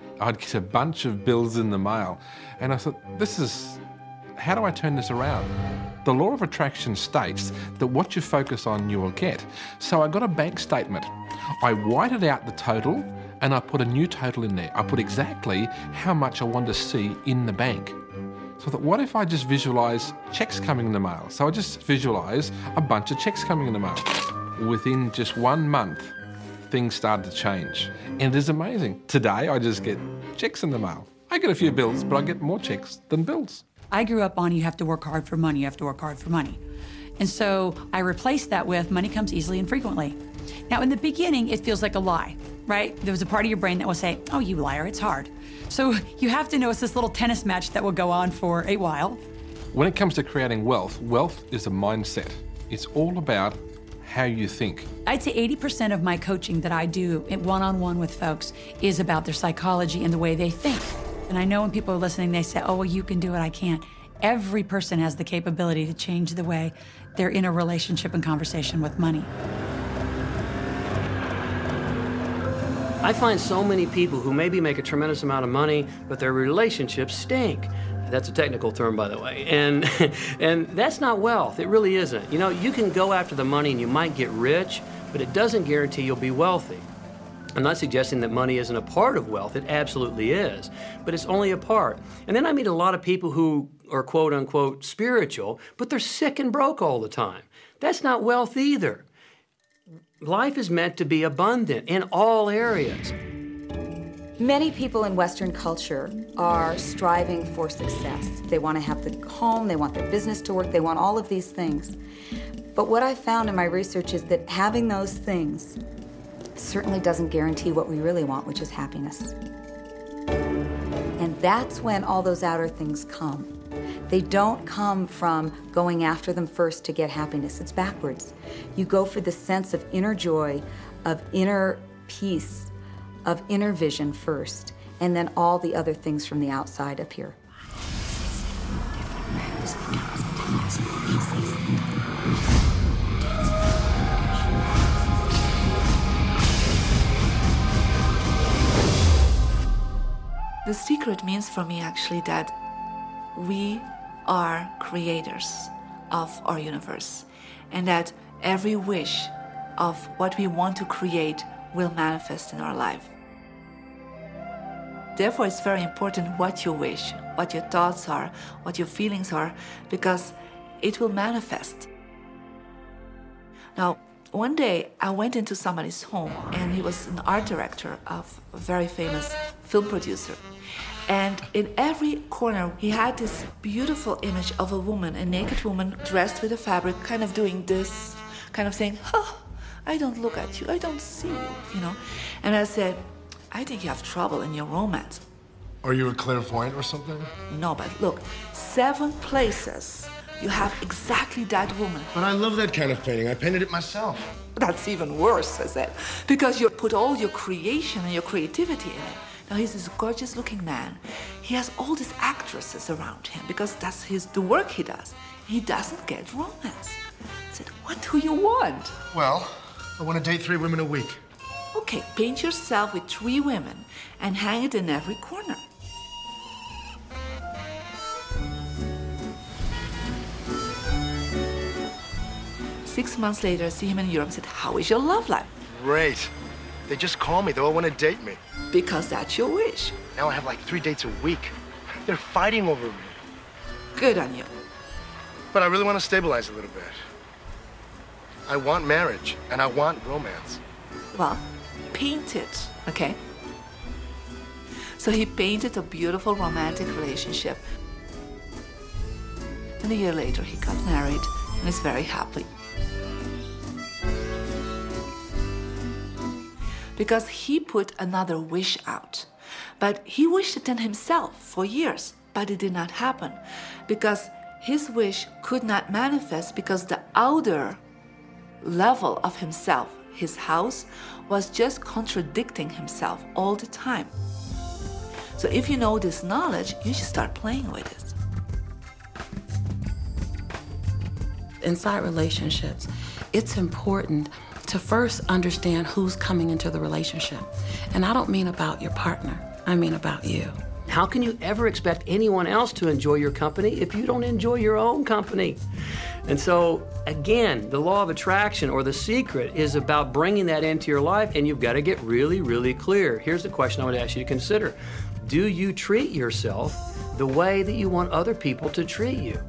a bunch of bills in the mail. And I thought, how do I turn this around? The law of attraction states that what you focus on, you will get. So I got a bank statement. I whited out the total and I put a new total in there. I put exactly how much I wanted to see in the bank. So I thought, what if I just visualize checks coming in the mail? So I just visualize a bunch of checks coming in the mail. Within just 1 month, things started to change. And it is amazing. Today, I just get checks in the mail. I get a few bills, but I get more checks than bills. I grew up on you have to work hard for money, you have to work hard for money. And so I replaced that with money comes easily and frequently. Now, in the beginning, it feels like a lie, right? There was a part of your brain that will say, oh, you liar, it's hard. So you have to know it's this little tennis match that will go on for a while. When it comes to creating wealth, wealth is a mindset. It's all about how you think. I'd say 80% of my coaching that I do one-on-one with folks is about their psychology and the way they think. And I know when people are listening, they say, oh, well, you can do it, I can't. Every person has the capability to change the way they're in a relationship and conversation with money. I find so many people who maybe make a tremendous amount of money, but their relationships stink. That's a technical term, by the way. And that's not wealth. It really isn't. You can go after the money and you might get rich, but it doesn't guarantee you'll be wealthy. I'm not suggesting that money isn't a part of wealth. It absolutely is, but it's only a part. And then I meet a lot of people who are quote unquote spiritual, but they're sick and broke all the time. That's not wealth either. Life is meant to be abundant in all areas. Many people in Western culture are striving for success. They want to have the home, they want their business to work, they want all of these things. But what I found in my research is that having those things certainly doesn't guarantee what we really want, which is happiness. And that's when all those outer things come. They don't come from going after them first to get happiness. It's backwards. You go for the sense of inner joy, of inner peace, of inner vision first, and then all the other things from the outside appear. The secret means for me actually that we are creators of our universe, and that every wish of what we want to create will manifest in our life. Therefore, it's very important what you wish, what your thoughts are, what your feelings are, because it will manifest. Now, one day I went into somebody's home, and he was an art director of a very famous film producer. And in every corner, he had this beautiful image of a woman, a naked woman dressed with a fabric, kind of doing this, kind of saying, oh, I don't look at you, I don't see you, And I said, I think you have trouble in your romance. Are you a clairvoyant or something? No, but look, 7 places you have exactly that woman. But I love that kind of painting. I painted it myself. That's even worse, I said, because you put all your creation and your creativity in it. Now, he's this gorgeous-looking man. He has all these actresses around him because that's the work he does. He doesn't get romance. I said, what do you want? Well, I want to date 3 women a week. Okay, paint yourself with 3 women and hang it in every corner. 6 months later, I see him in Europe and said, how is your love life? Great. They just call me. They all want to date me. Because that's your wish. Now I have like 3 dates a week. They're fighting over me. Good on you. But I really want to stabilize a little bit. I want marriage, and I want romance. Well, paint it, okay? So he painted a beautiful romantic relationship. And a year later, he got married and is very happy. Because he put another wish out. But he wished it in himself for years, but it did not happen. Because his wish could not manifest because the outer level of himself, his house, was just contradicting himself all the time. So if you know this knowledge, you should start playing with it. Inside relationships, it's important to first understand who's coming into the relationship. And I don't mean about your partner, I mean about you. How can you ever expect anyone else to enjoy your company if you don't enjoy your own company? And so, again, the law of attraction or the secret is about bringing that into your life, and you've got to get really, really clear. Here's the question I would ask you to consider. Do you treat yourself the way that you want other people to treat you?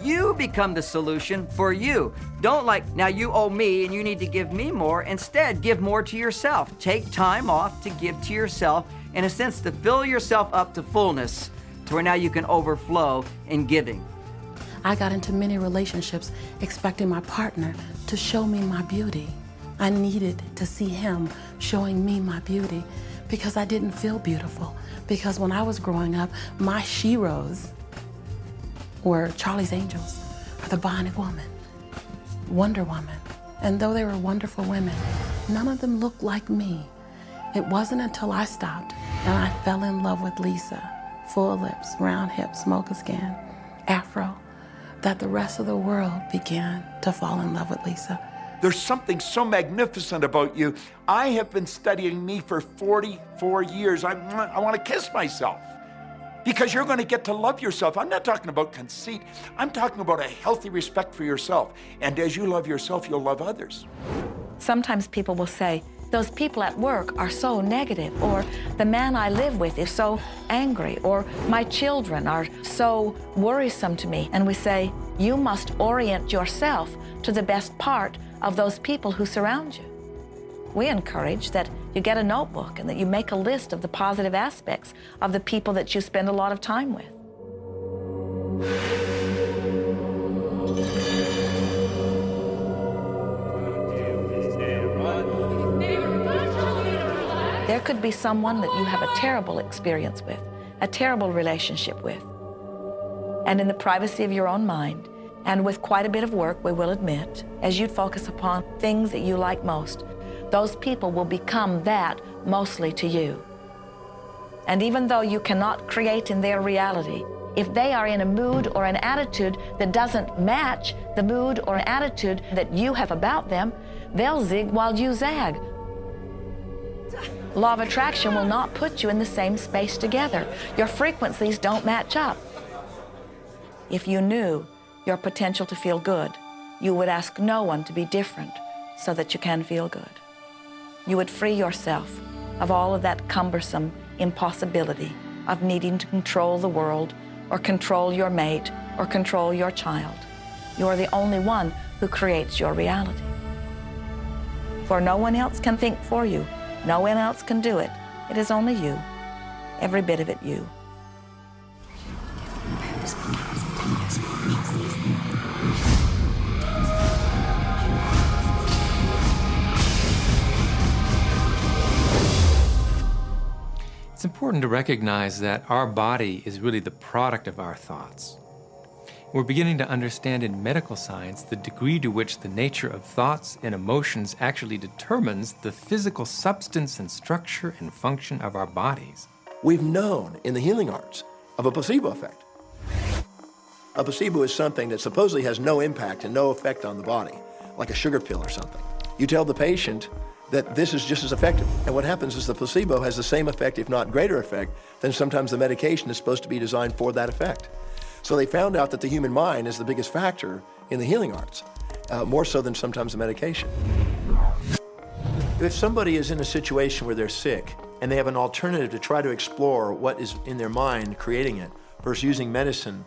You become the solution for you. Don't now you owe me and you need to give me more. Instead, give more to yourself. Take time off to give to yourself, in a sense, to fill yourself up to fullness, to where now you can overflow in giving. I got into many relationships expecting my partner to show me my beauty. I needed to see him showing me my beauty because I didn't feel beautiful. Because when I was growing up, my sheroes were Charlie's Angels, or the Bionic Woman, Wonder Woman. And though they were wonderful women, none of them looked like me. It wasn't until I stopped and I fell in love with Lisa, full lips, round hips, mocha skin, afro, that the rest of the world began to fall in love with Lisa. There's something so magnificent about you. I have been studying me for 44 years. I want to kiss myself. Because you're going to get to love yourself. I'm not talking about conceit. I'm talking about a healthy respect for yourself. And as you love yourself, you'll love others. Sometimes people will say, those people at work are so negative, or the man I live with is so angry, or my children are so worrisome to me. And we say, you must orient yourself to the best part of those people who surround you. We encourage that you get a notebook and that you make a list of the positive aspects of the people that you spend a lot of time with. There could be someone that you have a terrible experience with, a terrible relationship with. And in the privacy of your own mind, and with quite a bit of work, we will admit, as you focus upon things that you like most, those people will become that mostly to you. And even though you cannot create in their reality, if they are in a mood or an attitude that doesn't match the mood or attitude that you have about them, they'll zig while you zag. Law of attraction will not put you in the same space together. Your frequencies don't match up. If you knew your potential to feel good, you would ask no one to be different so that you can feel good. You would free yourself of all of that cumbersome impossibility of needing to control the world or control your mate or control your child. You are the only one who creates your reality. For no one else can think for you. No one else can do it. It is only you. Every bit of it you. It's important to recognize that our body is really the product of our thoughts. We're beginning to understand in medical science the degree to which the nature of thoughts and emotions actually determines the physical substance and structure and function of our bodies. We've known in the healing arts of a placebo effect. A placebo is something that supposedly has no impact and no effect on the body, like a sugar pill or something. You tell the patient that this is just as effective. And what happens is the placebo has the same effect, if not greater effect, than sometimes the medication is supposed to be designed for that effect. So they found out that the human mind is the biggest factor in the healing arts. more so than sometimes the medication. If somebody is in a situation where they're sick and they have an alternative to try to explore what is in their mind creating it versus using medicine,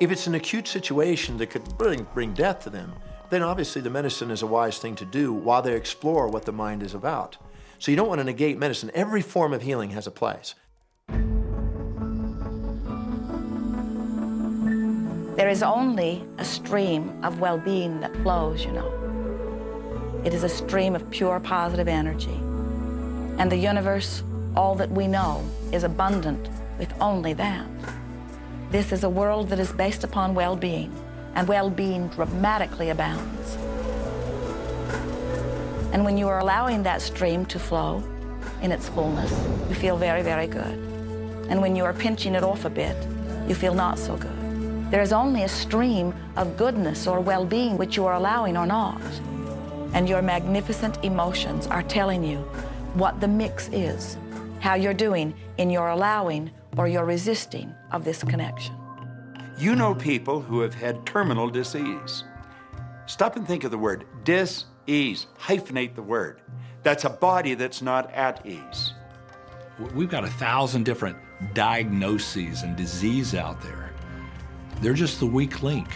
if it's an acute situation that could bring death to them, then obviously the medicine is a wise thing to do while they explore what the mind is about. So you don't want to negate medicine. Every form of healing has a place. There is only a stream of well-being that flows, you know. It is a stream of pure positive energy. And the universe, all that we know, is abundant with only that. This is a world that is based upon well-being, and well-being dramatically abounds. And when you are allowing that stream to flow in its fullness, you feel very, very good. And when you are pinching it off a bit, you feel not so good. There is only a stream of goodness or well-being which you are allowing or not. And your magnificent emotions are telling you what the mix is, how you're doing in your allowing or your resisting of this connection. You know people who have had terminal disease. Stop and think of the word dis-ease. Hyphenate the word. That's a body that's not at ease. We've got 1,000 different diagnoses and disease out there. They're just the weak link.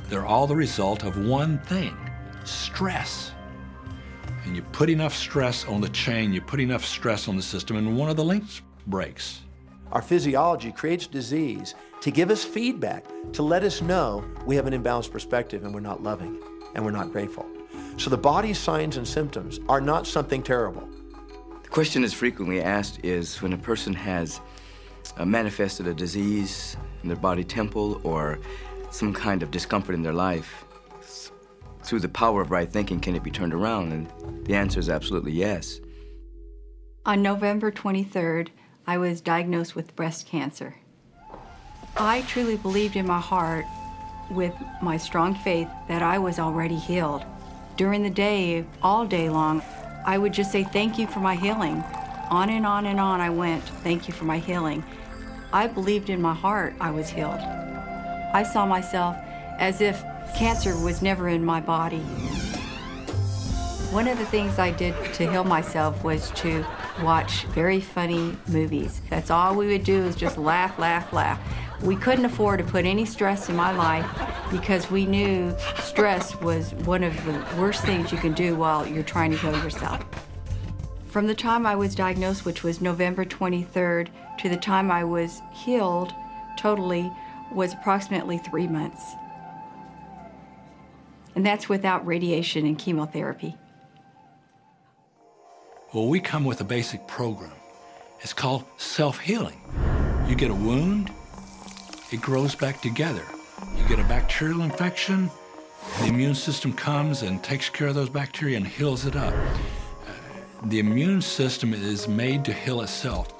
They're all the result of one thing: stress. And you put enough stress on the chain, you put enough stress on the system, and one of the links breaks. Our physiology creates disease to give us feedback, to let us know we have an imbalanced perspective and we're not loving and we're not grateful. So the body's signs and symptoms are not something terrible. The question that's frequently asked is when a person has manifested a disease in their body temple or some kind of discomfort in their life, through the power of right thinking, can it be turned around? And the answer is absolutely yes. On November 23rd, I was diagnosed with breast cancer. I truly believed in my heart, with my strong faith, that I was already healed. During the day, all day long, I would just say, thank you for my healing. On and on and on I went, thank you for my healing. I believed in my heart I was healed. I saw myself as if cancer was never in my body. One of the things I did to heal myself was to watch very funny movies. That's all we would do, is just laugh, laugh, laugh. We couldn't afford to put any stress in my life because we knew stress was one of the worst things you can do while you're trying to heal yourself. From the time I was diagnosed, which was November 23rd, to the time I was healed totally was approximately 3 months. And that's without radiation and chemotherapy. Well, we come with a basic program. It's called self-healing. You get a wound, it grows back together. You get a bacterial infection, the immune system comes and takes care of those bacteria and heals it up. The immune system is made to heal itself.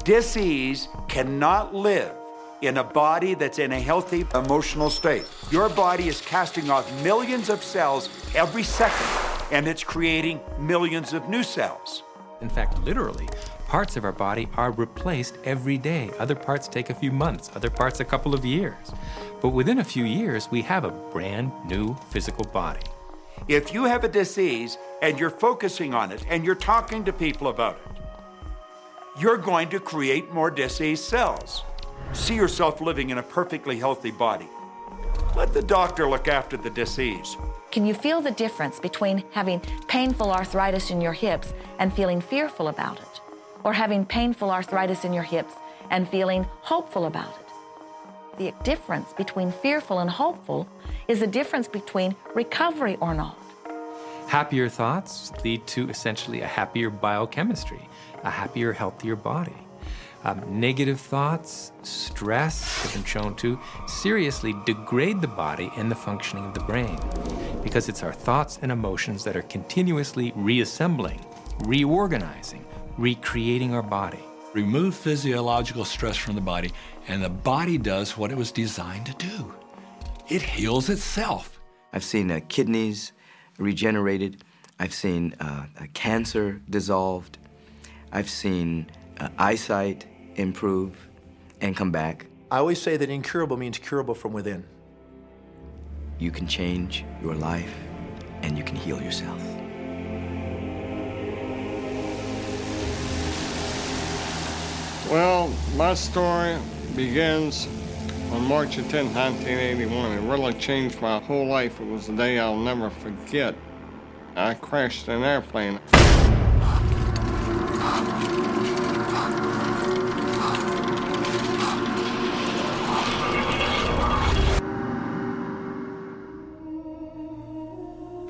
Dis-ease cannot live in a body that's in a healthy emotional state. Your body is casting off millions of cells every second, and it's creating millions of new cells. In fact, literally, parts of our body are replaced every day. Other parts take a few months, other parts a couple of years. But within a few years, we have a brand new physical body. If you have a disease and you're focusing on it and you're talking to people about it, you're going to create more diseased cells. See yourself living in a perfectly healthy body. Let the doctor look after the disease. Can you feel the difference between having painful arthritis in your hips and feeling fearful about it, or having painful arthritis in your hips and feeling hopeful about it? The difference between fearful and hopeful is the difference between recovery or not. Happier thoughts lead to essentially a happier biochemistry, a happier, healthier body. Negative thoughts, stress, have been shown to seriously degrade the body and the functioning of the brain, because it's our thoughts and emotions that are continuously reassembling, reorganizing, recreating our body. Remove physiological stress from the body, and the body does what it was designed to do. It heals itself. I've seen kidneys regenerated. I've seen cancer dissolved. I've seen eyesight improve and come back. I always say that incurable means curable from within. You can change your life and you can heal yourself. Well, my story begins on March 10, 1981. It really changed my whole life. It was the day I'll never forget. I crashed an airplane.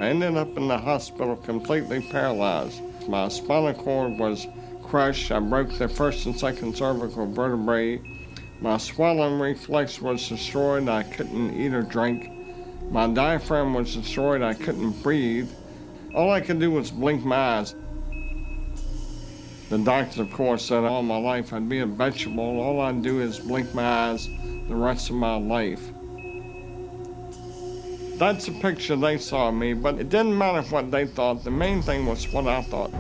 I ended up in the hospital completely paralyzed. My spinal cord was crushed. I broke the first and second cervical vertebrae. My swallowing reflex was destroyed. I couldn't eat or drink. My diaphragm was destroyed. I couldn't breathe. All I could do was blink my eyes. The doctors, of course, said all my life I'd be a vegetable. All I'd do is blink my eyes the rest of my life. That's the picture they saw of me, but it didn't matter what they thought. The main thing was what I thought.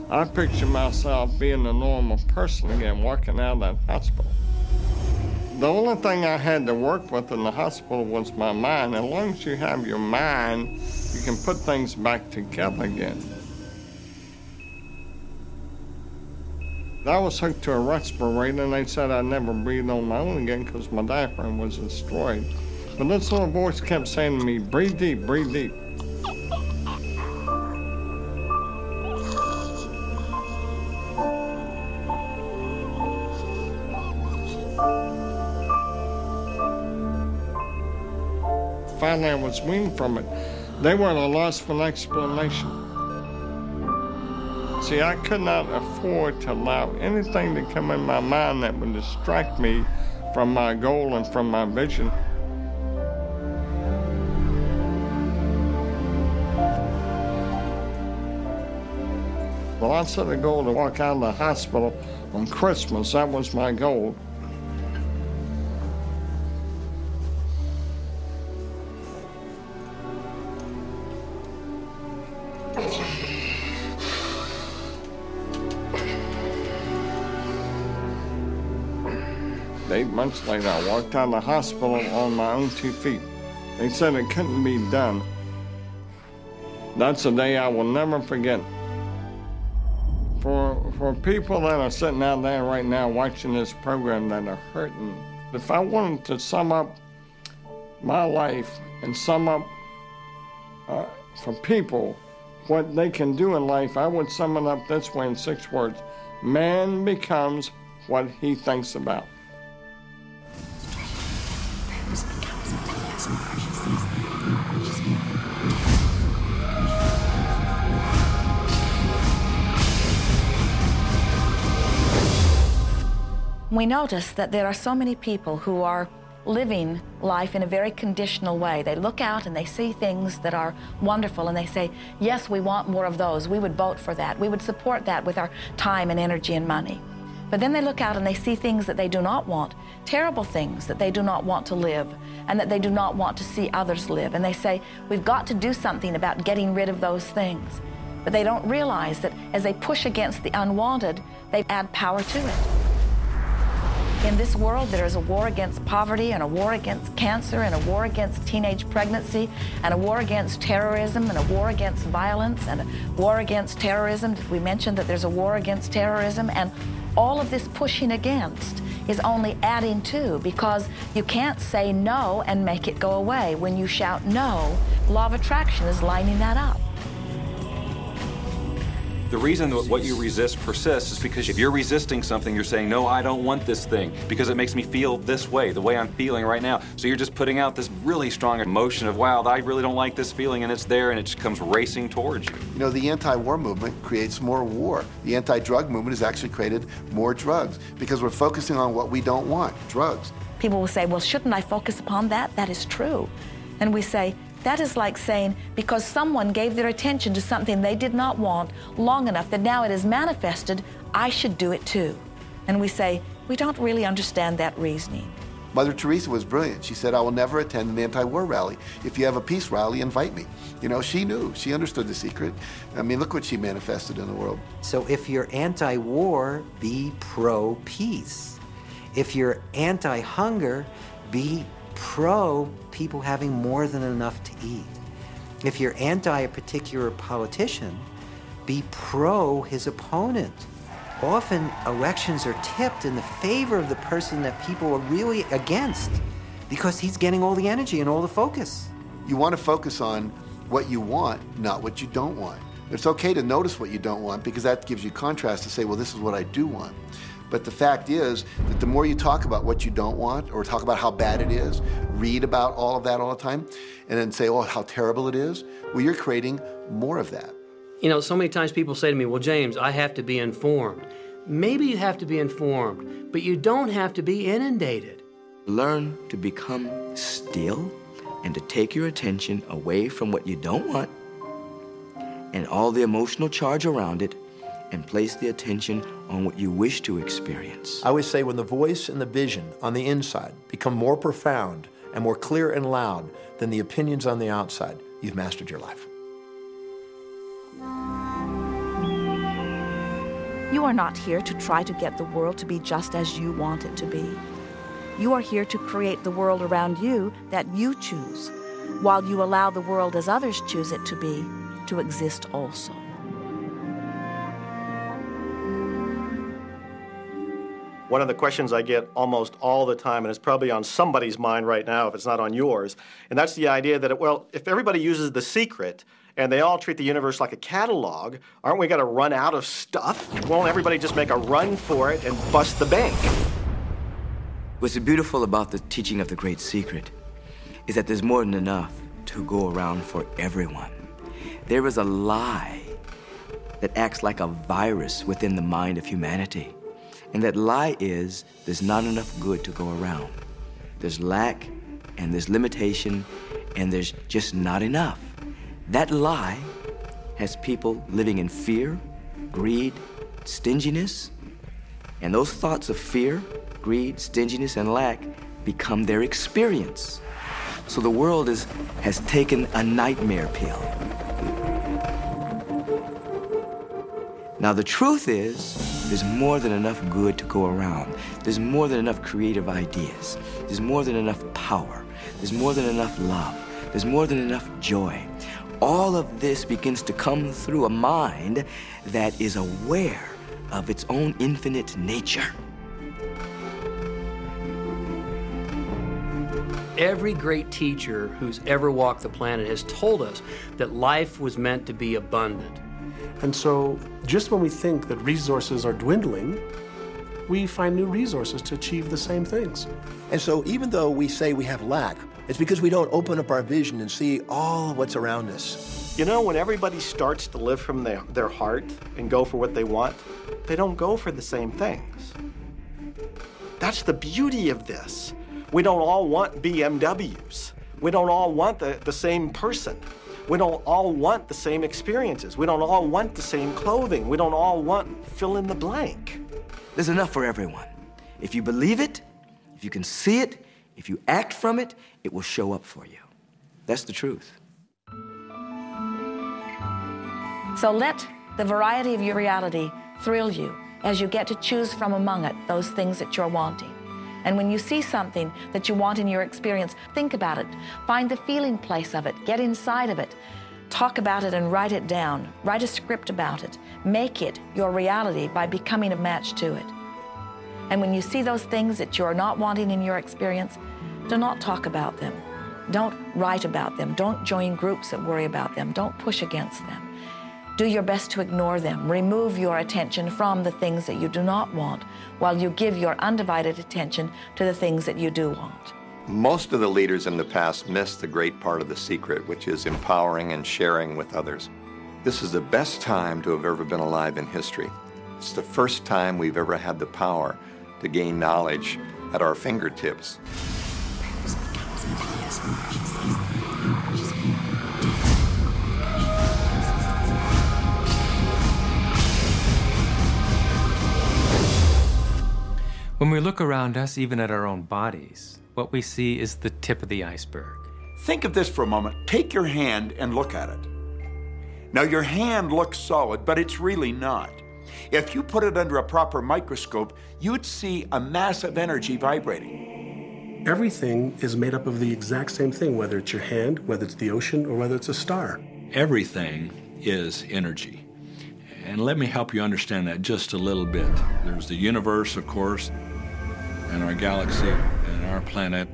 I picture myself being a normal person again, walking out of that hospital. The only thing I had to work with in the hospital was my mind. As long as you have your mind, you can put things back together again. I was hooked to a respirator, and they said I'd never breathe on my own again because my diaphragm was destroyed. But this little voice kept saying to me, breathe deep, breathe deep. Finally, I was weaned from it. They were at a loss for an explanation. See, I could not afford to allow anything to come in my mind that would distract me from my goal and from my vision. Well, I set a goal to walk out of the hospital on Christmas. That was my goal. Eight months later, I walked out of the hospital on my own 2 feet. They said it couldn't be done. That's a day I will never forget. For people that are sitting out there right now watching this program that are hurting, if I wanted to sum up my life and sum up for people what they can do in life, I would sum it up this way in 6 words. Man becomes what he thinks about. We notice that there are so many people who are living life in a very conditional way. They look out and they see things that are wonderful and they say, yes, we want more of those. We would vote for that. We would support that with our time and energy and money. But then they look out and they see things that they do not want, terrible things that they do not want to live and that they do not want to see others live. And they say, we've got to do something about getting rid of those things. But they don't realize that as they push against the unwanted, they add power to it. In this world, there is a war against poverty and a war against cancer and a war against teenage pregnancy and a war against terrorism and a war against violence and a war against terrorism. We mentioned that there's a war against terrorism, and all of this pushing against is only adding to, because you can't say no and make it go away. When you shout no, law of attraction is lining that up. The reason that what you resist persists is because if you're resisting something, you're saying, no, I don't want this thing because it makes me feel this way, the way I'm feeling right now. So you're just putting out this really strong emotion of, wow, I really don't like this feeling, and it's there, and it just comes racing towards you. You know, the anti-war movement creates more war. The anti-drug movement has actually created more drugs because we're focusing on what we don't want, drugs. People will say, well, shouldn't I focus upon that? That is true. And we say, that is like saying, because someone gave their attention to something they did not want long enough that now it is manifested, I should do it too. And we say, we don't really understand that reasoning. Mother Teresa was brilliant. She said, I will never attend an anti-war rally. If you have a peace rally, invite me. You know, she knew. She understood the secret. I mean, look what she manifested in the world. So if you're anti-war, be pro-peace. If you're anti-hunger, be pro people having more than enough to eat. If you're anti a particular politician, be pro his opponent. Often elections are tipped in the favor of the person that people are really against because he's getting all the energy and all the focus. You want to focus on what you want, not what you don't want. It's okay to notice what you don't want because that gives you contrast to say, well, this is what I do want. But the fact is that the more you talk about what you don't want or talk about how bad it is, read about all of that all the time, and then say, oh, how terrible it is, well, you're creating more of that. You know, so many times people say to me, well, James, I have to be informed. Maybe you have to be informed, but you don't have to be inundated. Learn to become still and to take your attention away from what you don't want and all the emotional charge around it and place the attention on what you wish to experience. I always say when the voice and the vision on the inside become more profound and more clear and loud than the opinions on the outside, you've mastered your life. You are not here to try to get the world to be just as you want it to be. You are here to create the world around you that you choose, while you allow the world as others choose it to be, to exist also. One of the questions I get almost all the time, and it's probably on somebody's mind right now if it's not on yours, and that's the idea that, well, if everybody uses The Secret and they all treat the universe like a catalog, aren't we going to run out of stuff? Won't everybody just make a run for it and bust the bank? What's beautiful about the teaching of the Great Secret is that there's more than enough to go around for everyone. There is a lie that acts like a virus within the mind of humanity. And that lie is there's not enough good to go around. There's lack, and there's limitation, and there's just not enough. That lie has people living in fear, greed, stinginess, and those thoughts of fear, greed, stinginess, and lack become their experience. So the world has taken a nightmare pill. Now the truth is, there's more than enough good to go around. There's more than enough creative ideas. There's more than enough power. There's more than enough love. There's more than enough joy. All of this begins to come through a mind that is aware of its own infinite nature. Every great teacher who's ever walked the planet has told us that life was meant to be abundant. And so, just when we think that resources are dwindling, we find new resources to achieve the same things. And so, even though we say we have lack, it's because we don't open up our vision and see all of what's around us. You know, when everybody starts to live from their heart and go for what they want, they don't go for the same things. That's the beauty of this. We don't all want BMWs. We don't all want the same person. We don't all want the same experiences. We don't all want the same clothing. We don't all want fill in the blank. There's enough for everyone. If you believe it, if you can see it, if you act from it, it will show up for you. That's the truth. So let the variety of your reality thrill you as you get to choose from among it those things that you're wanting. And when you see something that you want in your experience, think about it. Find the feeling place of it. Get inside of it. Talk about it and write it down. Write a script about it. Make it your reality by becoming a match to it. And when you see those things that you're not wanting in your experience, do not talk about them. Don't write about them. Don't join groups that worry about them. Don't push against them. Do your best to ignore them. Remove your attention from the things that you do not want while you give your undivided attention to the things that you do want. Most of the leaders in the past missed the great part of the secret, which is empowering and sharing with others. This is the best time to have ever been alive in history. It's the first time we've ever had the power to gain knowledge at our fingertips. When we look around us, even at our own bodies, what we see is the tip of the iceberg. Think of this for a moment. Take your hand and look at it. Now, your hand looks solid, but it's really not. If you put it under a proper microscope, you'd see a massive energy vibrating. Everything is made up of the exact same thing, whether it's your hand, whether it's the ocean, or whether it's a star. Everything is energy. And let me help you understand that just a little bit. There's the universe, of course, and our galaxy, and our planet,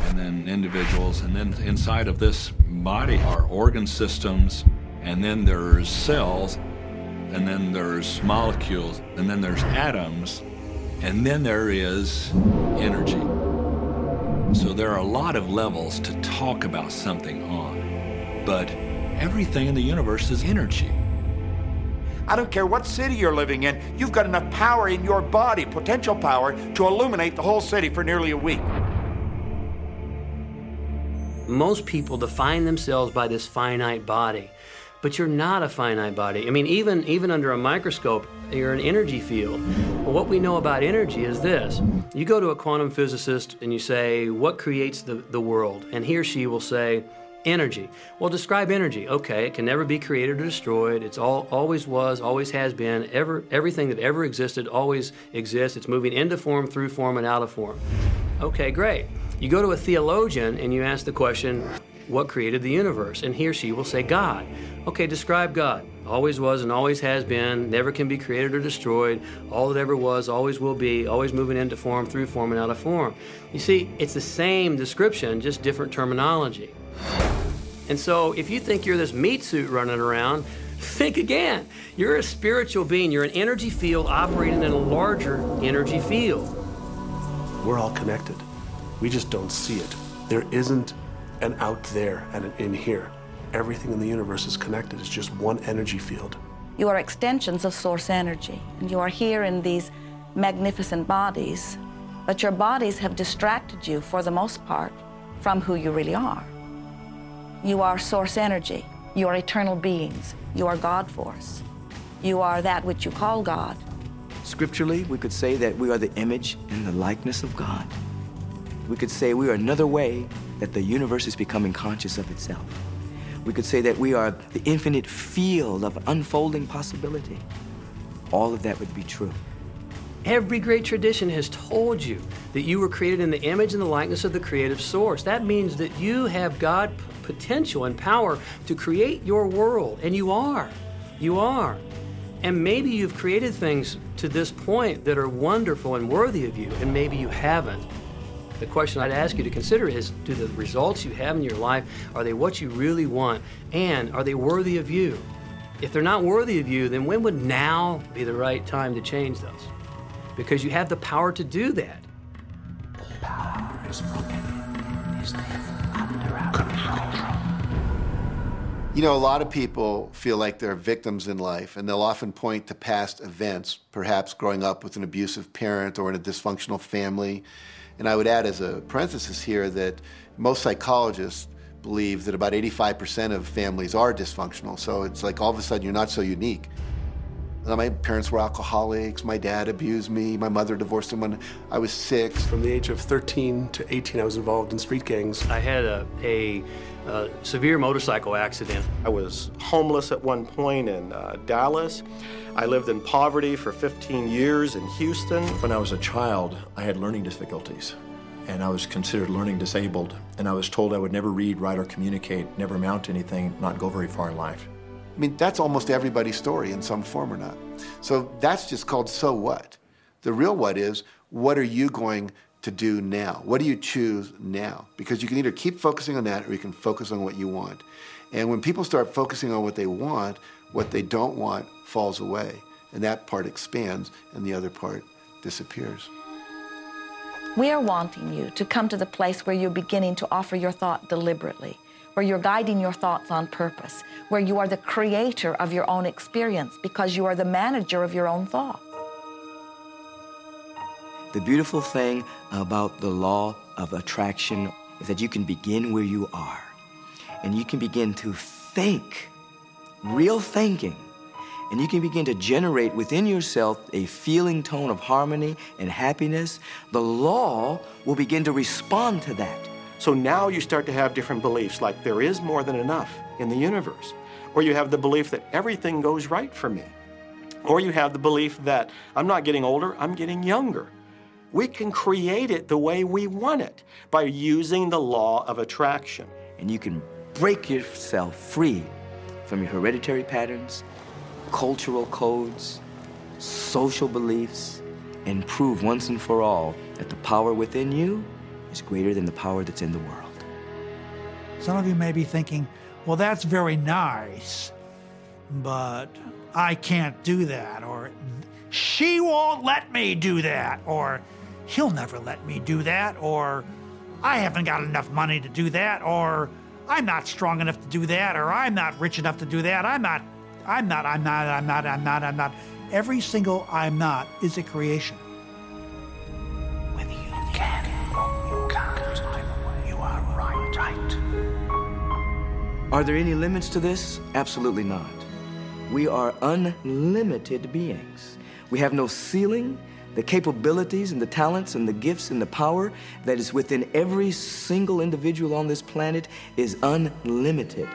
and then individuals, and then inside of this body are organ systems, and then there's cells, and then there's molecules, and then there's atoms, and then there is energy. So there are a lot of levels to talk about something on, but everything in the universe is energy. I don't care what city you're living in, you've got enough power in your body, potential power, to illuminate the whole city for nearly a week. Most people define themselves by this finite body, but you're not a finite body. I mean, even under a microscope, you're an energy field. Well, what we know about energy is this. You go to a quantum physicist and you say, what creates the world? And he or she will say, energy. Well, describe energy. Okay, it can never be created or destroyed. It's always was, always has been. Everything that ever existed always exists. It's moving into form, through form, and out of form. Okay, great. You go to a theologian and you ask the question, what created the universe? And he or she will say, God. Okay, describe God. Always was and always has been, never can be created or destroyed, all that ever was, always will be, always moving into form, through form, and out of form. You see, it's the same description, just different terminology. And so if you think you're this meat suit running around, think again. You're a spiritual being. You're an energy field operating in a larger energy field. We're all connected. We just don't see it. There isn't an out there and an in here. Everything in the universe is connected. It's just one energy field. You are extensions of source energy, and you are here in these magnificent bodies, but your bodies have distracted you, for the most part, from who you really are. You are source energy. You are eternal beings. You are God force. You are that which you call God. Scripturally, we could say that we are the image and the likeness of God. We could say we are another way that the universe is becoming conscious of itself. We could say that we are the infinite field of unfolding possibility. All of that would be true. Every great tradition has told you that you were created in the image and the likeness of the creative source. That means that you have God potential and power to create your world, and you are. You are. And maybe you've created things to this point that are wonderful and worthy of you, and maybe you haven't. The question I'd ask you to consider is, do the results you have in your life, are they what you really want? And are they worthy of you? If they're not worthy of you, then when would now be the right time to change those? Because you have the power to do that. The power is broken. Is under control. You know, a lot of people feel like they're victims in life, and they'll often point to past events, perhaps growing up with an abusive parent or in a dysfunctional family. And I would add as a parenthesis here that most psychologists believe that about 85% of families are dysfunctional. So it's like all of a sudden you're not so unique. My parents were alcoholics, my dad abused me, my mother divorced him when I was 6. From the age of 13 to 18, I was involved in street gangs. I had a severe motorcycle accident. I was homeless at one point in Dallas. I lived in poverty for 15 years in Houston. When I was a child, I had learning difficulties, and I was considered learning disabled, and I was told I would never read, write, or communicate, never amount to anything, not go very far in life. I mean, that's almost everybody's story in some form or not. So that's just called so what. The real what is, what are you going to do now? What do you choose now? Because you can either keep focusing on that or you can focus on what you want. And when people start focusing on what they want, what they don't want falls away. And that part expands and the other part disappears. We are wanting you to come to the place where you're beginning to offer your thought deliberately, where you're guiding your thoughts on purpose, where you are the creator of your own experience because you are the manager of your own thoughts. The beautiful thing about the law of attraction is that you can begin where you are, and you can begin to think, real thinking, and you can begin to generate within yourself a feeling tone of harmony and happiness. The law will begin to respond to that. So now you start to have different beliefs, like there is more than enough in the universe, or you have the belief that everything goes right for me. Or you have the belief that I'm not getting older, I'm getting younger. We can create it the way we want it by using the law of attraction. And you can break yourself free from your hereditary patterns, cultural codes, social beliefs, and prove once and for all that the power within you is greater than the power that's in the world. Some of you may be thinking, well, that's very nice, but I can't do that, or she won't let me do that, or he'll never let me do that, or I haven't got enough money to do that, or I'm not strong enough to do that, or I'm not rich enough to do that, I'm not. Every single I'm not is a creation. Whether you can or you can't, you are right. Are there any limits to this? Absolutely not. We are unlimited beings. We have no ceiling. The capabilities and the talents and the gifts and the power that is within every single individual on this planet is unlimited.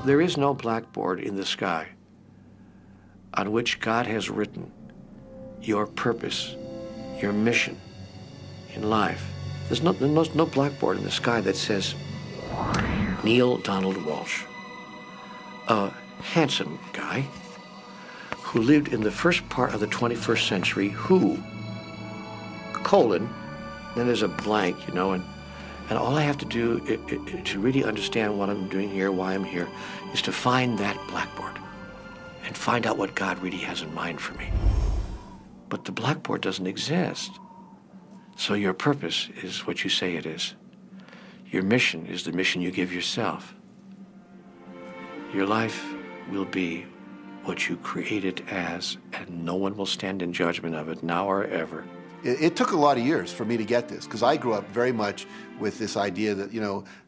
There is no blackboard in the sky on which God has written your purpose, your mission in life. There's no blackboard in the sky that says, Neil Donald Walsch, a handsome guy who lived in the first part of the 21st century, who, then there's a blank, and all I have to do to really understand what I'm doing here, why I'm here, is to find that blackboard and find out what God really has in mind for me. But the blackboard doesn't exist. So your purpose is what you say it is. Your mission is the mission you give yourself. Your life will be what you create it as, and no one will stand in judgment of it now or ever. It took a lot of years for me to get this, because I grew up very much with this idea that,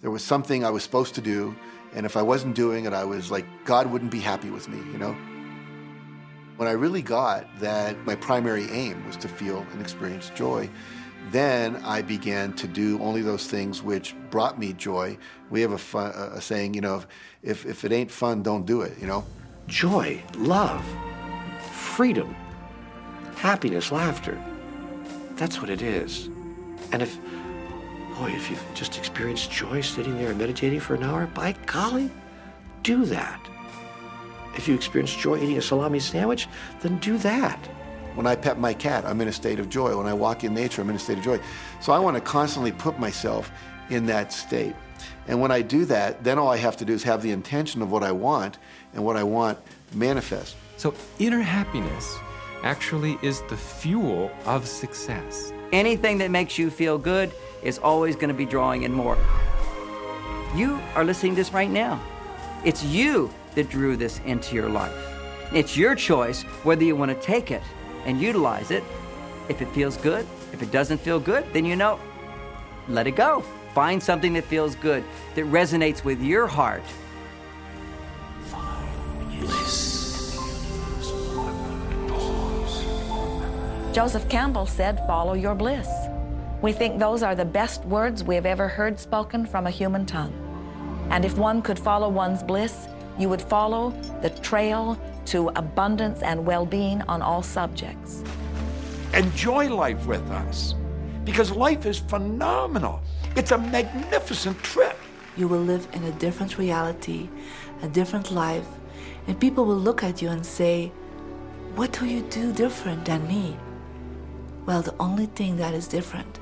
there was something I was supposed to do, and if I wasn't doing it, I was like, God wouldn't be happy with me, When I really got that my primary aim was to feel and experience joy, then I began to do only those things which brought me joy. We have a saying, if it ain't fun, don't do it, Joy, love, freedom, happiness, laughter. That's what it is. And if you've just experienced joy sitting there and meditating for an hour, by golly, do that. If you experience joy eating a salami sandwich, then do that. When I pet my cat, I'm in a state of joy. When I walk in nature, I'm in a state of joy. So I want to constantly put myself in that state. And when I do that, then all I have to do is have the intention of what I want, and what I want manifest. So inner happiness actually is the fuel of success. Anything that makes you feel good is always going to be drawing in more. You are listening to this right now. It's you that drew this into your life. It's your choice whether you want to take it and utilize it. If it feels good, if it doesn't feel good, then let it go. Find something that feels good, that resonates with your heart. Joseph Campbell said, "Follow your bliss." We think those are the best words we have ever heard spoken from a human tongue. And if one could follow one's bliss, you would follow the trail to abundance and well-being on all subjects. Enjoy life with us, because life is phenomenal. It's a magnificent trip. You will live in a different reality, a different life, and people will look at you and say, "What do you do different than me?" Well, the only thing that is different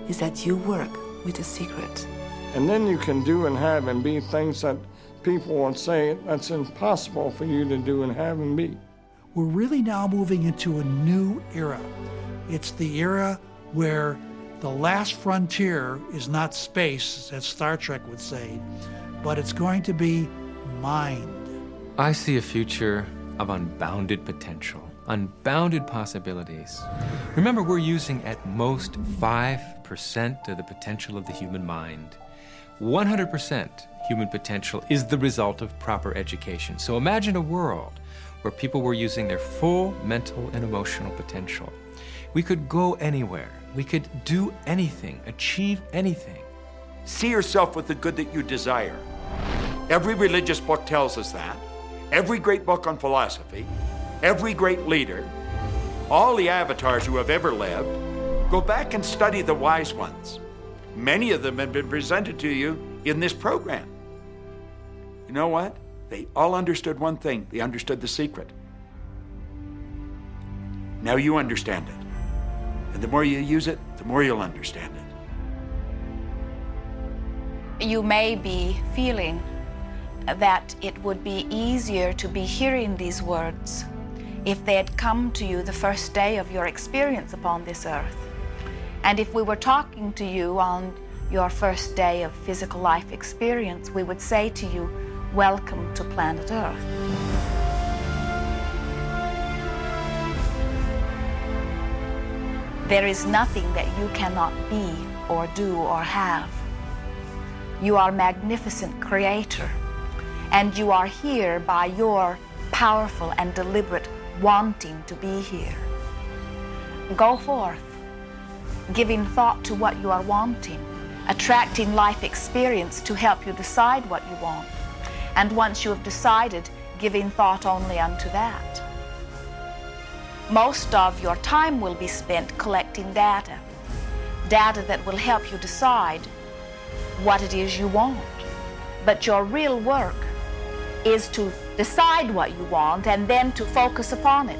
is that you work with the secret. And then you can do and have and be things that people would say that's impossible for you to do and have and be. We're really now moving into a new era. It's the era where the last frontier is not space, as Star Trek would say, but it's going to be mind. I see a future of unbounded potential, unbounded possibilities. Remember, we're using at most 5% of the potential of the human mind. 100% human potential is the result of proper education. So imagine a world where people were using their full mental and emotional potential. We could go anywhere. We could do anything, achieve anything. See yourself with the good that you desire. Every religious book tells us that. Every great book on philosophy, every great leader, all the avatars who have ever lived. Go back and study the wise ones. Many of them have been presented to you in this program. You know what? They all understood one thing. They understood the secret. Now you understand it. And the more you use it, the more you'll understand it. You may be feeling that it would be easier to be hearing these words if they had come to you the first day of your experience upon this earth. And if we were talking to you on your first day of physical life experience, we would say to you, welcome to planet Earth. There is nothing that you cannot be or do or have. You are a magnificent creator, and you are here by your powerful and deliberate wanting to be here. Go forth, giving thought to what you are wanting, attracting life experience to help you decide what you want, and once you have decided, giving thought only unto that. Most of your time will be spent collecting data that will help you decide what it is you want. But your real work is to decide what you want and then to focus upon it.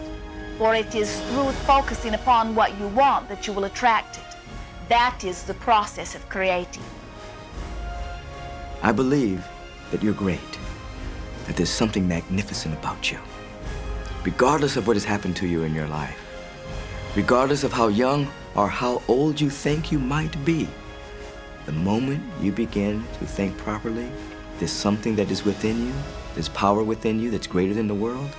For it is through focusing upon what you want that you will attract it. That is the process of creating. I believe that you're great, that there's something magnificent about you. Regardless of what has happened to you in your life, regardless of how young or how old you think you might be, the moment you begin to think properly, there's something that is within you, there's power within you that's greater than the world,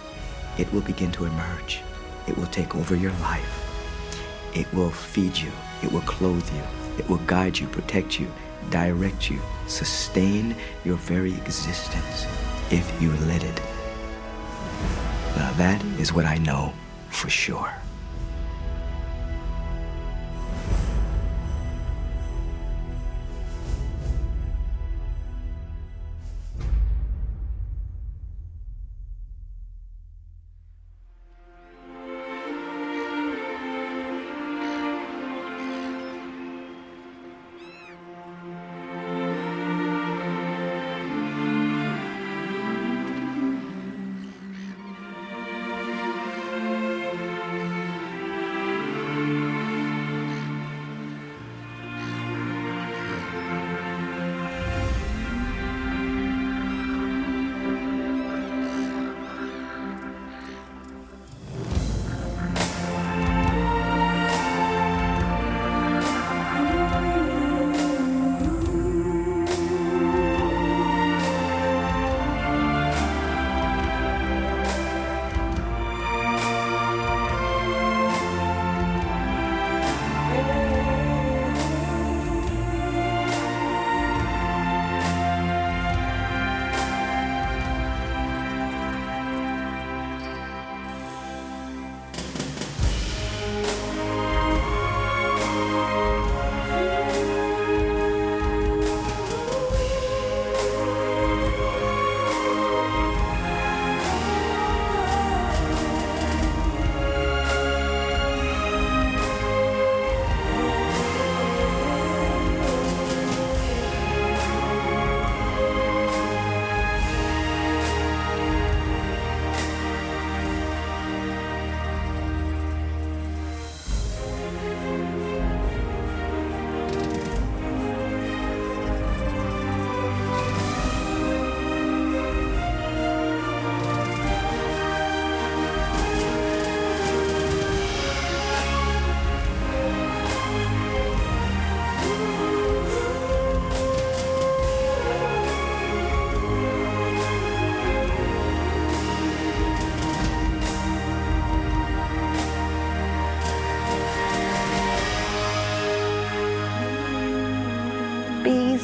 it will begin to emerge. It will take over your life. It will feed you. It will clothe you. It will guide you, protect you, direct you, sustain your very existence if you let it. Now that is what I know for sure.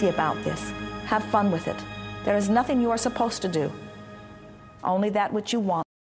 About this. Have fun with it. There is nothing you are supposed to do, only that which you want.